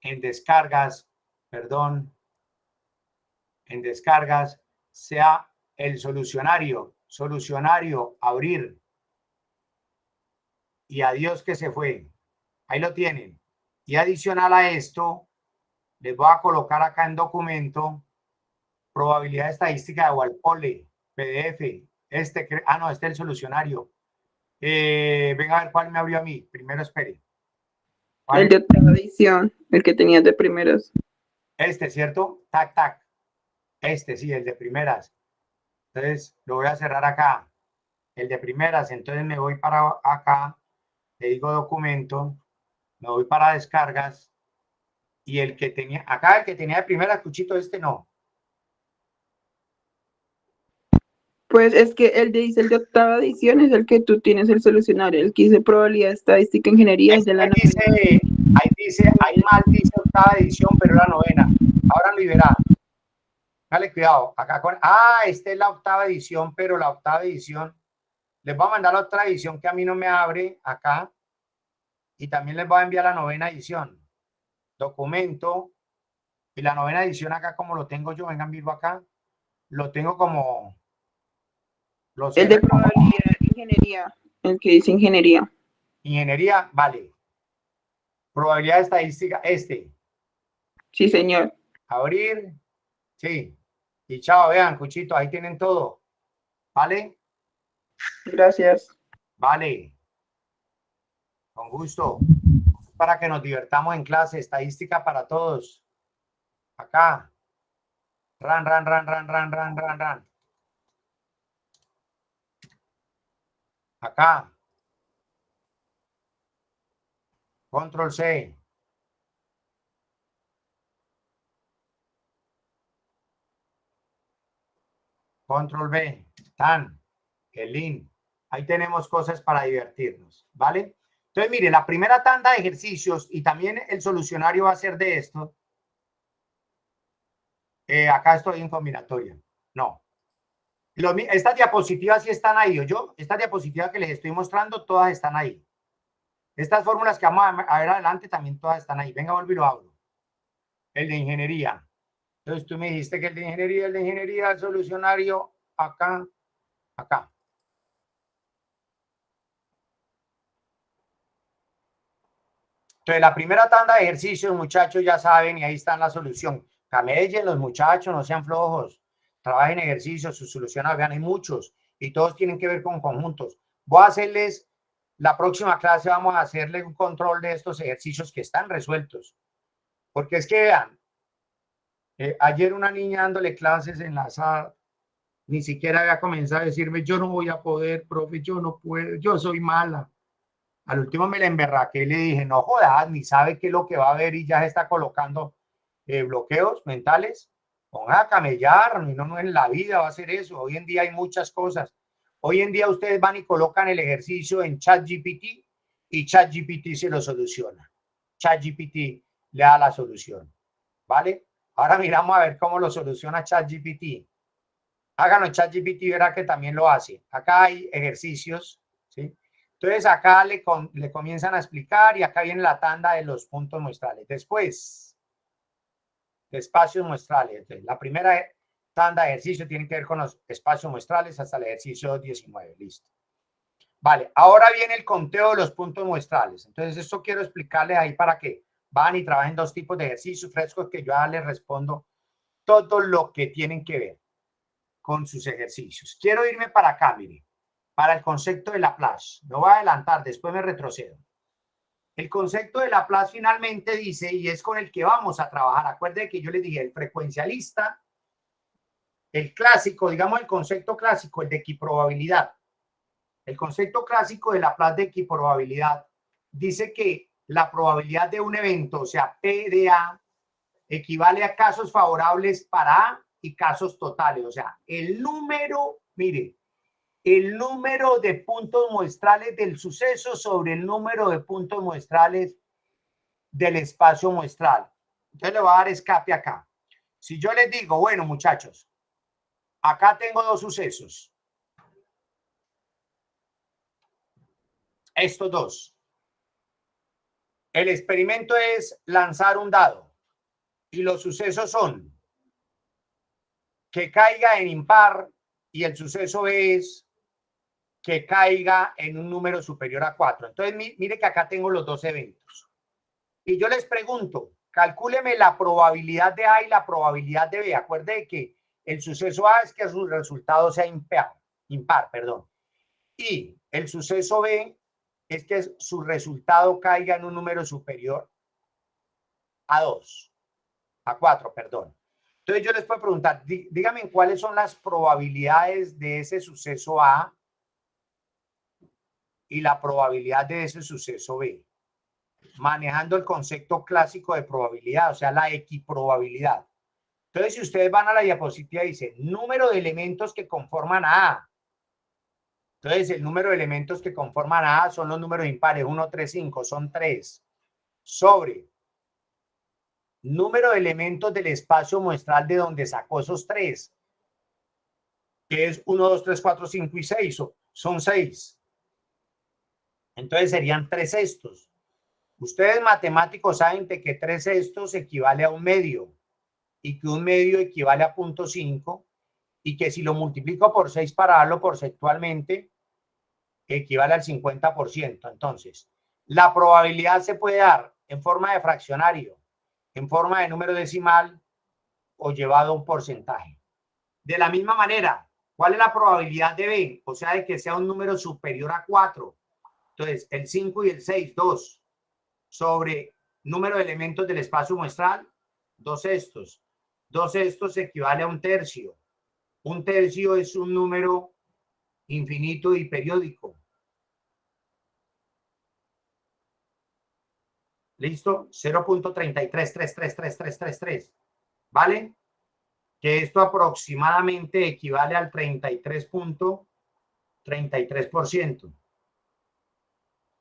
en descargas, perdón, en descargas, sea el solucionario, abrir. Y adiós que se fue. Ahí lo tienen. Y adicional a esto, les voy a colocar acá en documento probabilidad estadística de Walpole, PDF. No, este es el solucionario. Venga a ver cuál me abrió a mí. Primero espere. El de otra edición, el que tenías de primeras. Este, ¿cierto? Tac, tac. Este, sí, el de primeras. Entonces, lo voy a cerrar acá. El de primeras. Entonces, me voy para acá. Le digo documento. Me voy para descargas. Y el que tenía, acá el que tenía de primeras, Cuchito, este no. Pues es que el de octava edición es el que tú tienes el solucionario, el que dice probabilidad estadística ingeniería es de la novena. Ahí mal dice octava edición, pero la novena. Ahora lo verá. Dale cuidado. Acá esta es la octava edición, pero la octava edición. Les voy a mandar la otra edición que a mí no me abre acá. Y también les voy a enviar la novena edición. Documento. Y la novena edición acá, como lo tengo yo, vengan, vivo acá. Lo tengo como... El de probabilidad ingeniería, el que dice ingeniería. Ingeniería, vale. Probabilidad estadística, este. Sí, señor. Abrir. Sí. Y chao, vean, Cuchito, ahí tienen todo. ¿Vale? Gracias. Vale. Con gusto. para que nos divertamos en clase. Estadística para todos. Acá. Ran. Acá. Control C. Control B. Tan. El link. Ahí tenemos cosas para divertirnos, ¿vale? Entonces, mire, la primera tanda de ejercicios y también el solucionario va a ser de esto. Acá estoy en combinatoria. No. Estas diapositivas sí están ahí, ¿o yo? Estas diapositivas que les estoy mostrando, todas están ahí. Estas fórmulas que vamos a ver adelante también todas están ahí. Venga, vuelvo y lo abro. El de ingeniería. Entonces tú me dijiste que el de ingeniería, el solucionario, acá, acá. Entonces, la primera tanda de ejercicios, muchachos, ya saben, y ahí está la solución. Camellen los muchachos, no sean flojos. Trabajen ejercicios, sus soluciones, vean, hay muchos. Y todos tienen que ver con conjuntos. Voy a hacerles, la próxima clase vamos a hacerle un control de estos ejercicios que están resueltos. Porque es que vean, ayer una niña dándole clases en la sala, ni siquiera había comenzado a decirme, yo no voy a poder, profe, yo no puedo, yo soy mala. Al último me la emberraqué y le dije, no jodas, ni sabe qué es lo que va a ver y ya se está colocando bloqueos mentales. Ponga a camellar, no en la vida va a ser eso. Hoy en día hay muchas cosas. Hoy en día ustedes van y colocan el ejercicio en ChatGPT y ChatGPT se lo soluciona. ChatGPT le da la solución, ¿vale? Ahora miramos a ver cómo lo soluciona ChatGPT. Háganlo en ChatGPT y verá que también lo hace. Acá hay ejercicios, ¿sí? Entonces acá le comienzan a explicar y acá viene la tanda de los puntos muestrales. Después, de espacios muestrales. Entonces, la primera tanda de ejercicio tiene que ver con los espacios muestrales hasta el ejercicio 19. Listo. Vale, ahora viene el conteo de los puntos muestrales. Entonces, esto quiero explicarles ahí para que van y trabajen dos tipos de ejercicios frescos que yo ya les respondo todo lo que tienen que ver con sus ejercicios. Quiero irme para acá, mire. Para el concepto de Laplace. Me voy a adelantar, después me retrocedo. El concepto de Laplace finalmente dice, y es con el que vamos a trabajar. Acuérdense que yo les dije, el frecuencialista, el clásico, digamos el concepto clásico, el de equiprobabilidad. El concepto clásico de Laplace de equiprobabilidad dice que la probabilidad de un evento, o sea, P de A, equivale a casos favorables para A y casos totales. O sea, el número, mire, el número de puntos muestrales del suceso sobre el número de puntos muestrales del espacio muestral. Entonces le voy a dar escape acá. Si yo les digo, bueno, muchachos, acá tengo dos sucesos. Estos dos. El experimento es lanzar un dado y los sucesos son que caiga en impar y el suceso B es que caiga en un número superior a 4. Entonces, mire que acá tengo los dos eventos. Y yo les pregunto, calcúleme la probabilidad de A y la probabilidad de B. Acuerde que el suceso A es que su resultado sea impar, perdón. Y el suceso B es que su resultado caiga en un número superior a 2, a 4, perdón. Entonces yo les puedo preguntar, díganme cuáles son las probabilidades de ese suceso A y la probabilidad de ese suceso B, manejando el concepto clásico de probabilidad, o sea, la equiprobabilidad. Entonces, si ustedes van a la diapositiva, dice número de elementos que conforman a A. Entonces, el número de elementos que conforman a A son los números impares, 1, 3, 5, son 3. Sobre número de elementos del espacio muestral de donde sacó esos 3, que es 1, 2, 3, 4, 5 y 6, son 6. Entonces serían 3 sextos. Ustedes matemáticos saben que 3 sextos equivale a un medio y que un medio equivale a 0.5 y que si lo multiplico por 6 para darlo porcentualmente equivale al 50%. Entonces, la probabilidad se puede dar en forma de fraccionario, en forma de número decimal o llevado a un porcentaje. De la misma manera, ¿cuál es la probabilidad de B? O sea, de que sea un número superior a 4. Entonces, el 5 y el 6, 2. sobre número de elementos del espacio muestral, 2/6. 2/6 equivale a 1/3. 1/3 es un número infinito y periódico. ¿Listo? 0.3333333, ¿vale? Que esto aproximadamente equivale al 33.33%.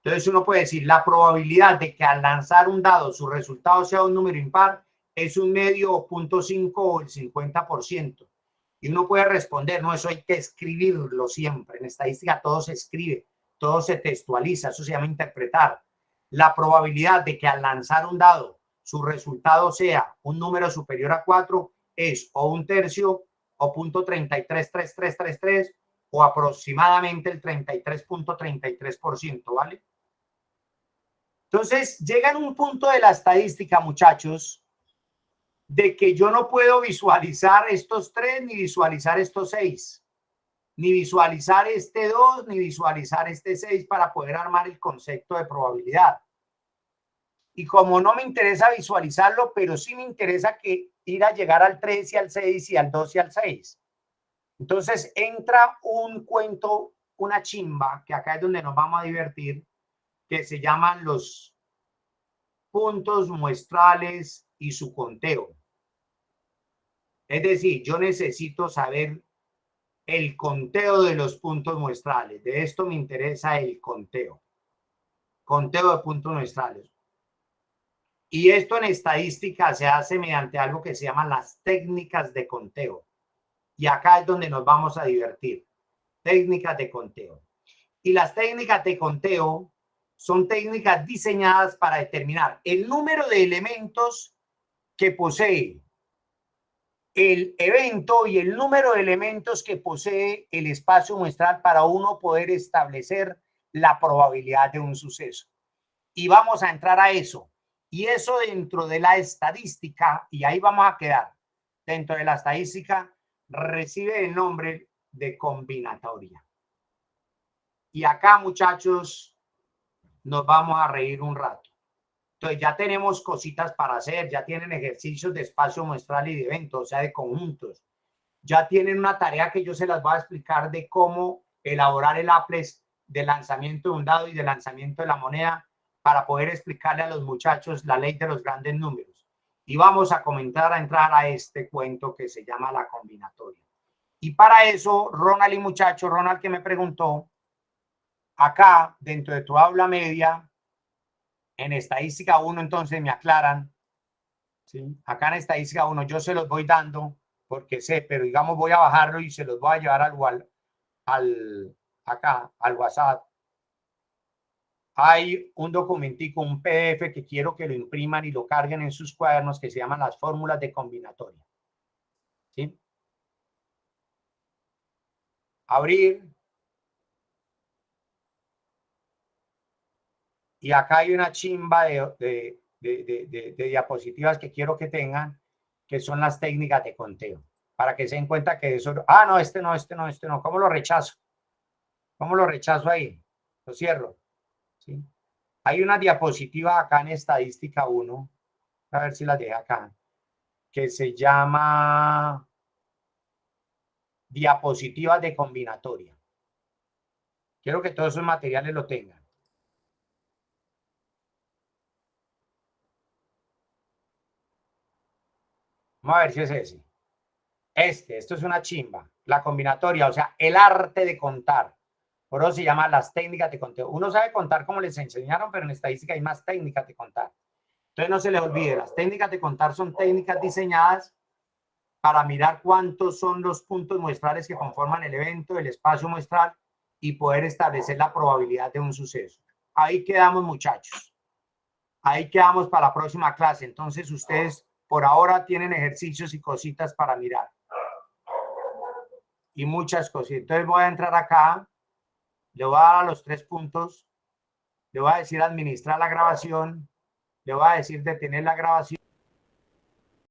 Entonces uno puede decir, la probabilidad de que al lanzar un dado su resultado sea un número impar es un medio o 0.5 o el 50%. Y uno puede responder, no, eso hay que escribirlo siempre. En estadística todo se escribe, todo se textualiza, eso se llama interpretar. La probabilidad de que al lanzar un dado su resultado sea un número superior a 4 es o 1/3 o 0.333333 o aproximadamente el 33.33%, ¿vale? Entonces, llega en un punto de la estadística, muchachos, de que yo no puedo visualizar estos 3 ni visualizar estos 6, ni visualizar este 2 ni visualizar este 6 para poder armar el concepto de probabilidad. Y como no me interesa visualizarlo, pero sí me interesa que ir a llegar al 3 y al 6 y al 2 y al 6. Entonces entra un cuento, una chimba, que acá es donde nos vamos a divertir, que se llaman los puntos muestrales y su conteo. Es decir, yo necesito saber el conteo de los puntos muestrales. De esto me interesa el conteo. Conteo de puntos muestrales. Y esto en estadística se hace mediante algo que se llaman las técnicas de conteo. Y acá es donde nos vamos a divertir. Técnicas de conteo. Y las técnicas de conteo son técnicas diseñadas para determinar el número de elementos que posee el evento y el número de elementos que posee el espacio muestral para uno poder establecer la probabilidad de un suceso. Y vamos a entrar a eso. Y eso dentro de la estadística, y ahí vamos a quedar, dentro de la estadística, recibe el nombre de combinatoria. Y acá, muchachos, nos vamos a reír un rato. Entonces ya tenemos cositas para hacer, ya tienen ejercicios de espacio muestral y de eventos, o sea, de conjuntos. Ya tienen una tarea que yo se las voy a explicar de cómo elaborar el apples de lanzamiento de un dado y de lanzamiento de la moneda para poder explicarle a los muchachos la ley de los grandes números. Y vamos a comenzar a entrar a este cuento que se llama la combinatoria. Y para eso, Ronald y muchacho, Ronald que me preguntó, acá dentro de tu aula media, en estadística 1, entonces me aclaran, ¿sí? Acá en estadística 1 yo se los voy dando porque sé, pero digamos voy a bajarlo y se los voy a llevar al WhatsApp. Hay un documentico, un PDF que quiero que lo impriman y lo carguen en sus cuadernos que se llaman las fórmulas de combinatoria. ¿Sí? Abrir. Y acá hay una chimba de diapositivas que quiero que tengan, que son las técnicas de conteo, para que se den cuenta que eso... Ah, no, este no. ¿Cómo lo rechazo? ¿Cómo lo rechazo ahí? Lo cierro. ¿Sí? Hay una diapositiva acá en estadística 1, a ver si la dejo acá, que se llama diapositivas de combinatoria. Quiero que todos esos materiales lo tengan. Vamos a ver si es ese. Esto es una chimba, la combinatoria, o sea, el arte de contar. Por eso se llama las técnicas de conteo. Uno sabe contar como les enseñaron, pero en estadística hay más técnicas de contar. Entonces no se les olvide, las técnicas de contar son técnicas diseñadas para mirar cuántos son los puntos muestrales que conforman el evento, el espacio muestral y poder establecer la probabilidad de un suceso. Ahí quedamos, muchachos. Ahí quedamos para la próxima clase. Entonces ustedes por ahora tienen ejercicios y cositas para mirar. Y muchas cosas. Entonces voy a entrar acá, le voy a dar a los 3 puntos, le voy a decir administrar la grabación, le voy a decir detener la grabación.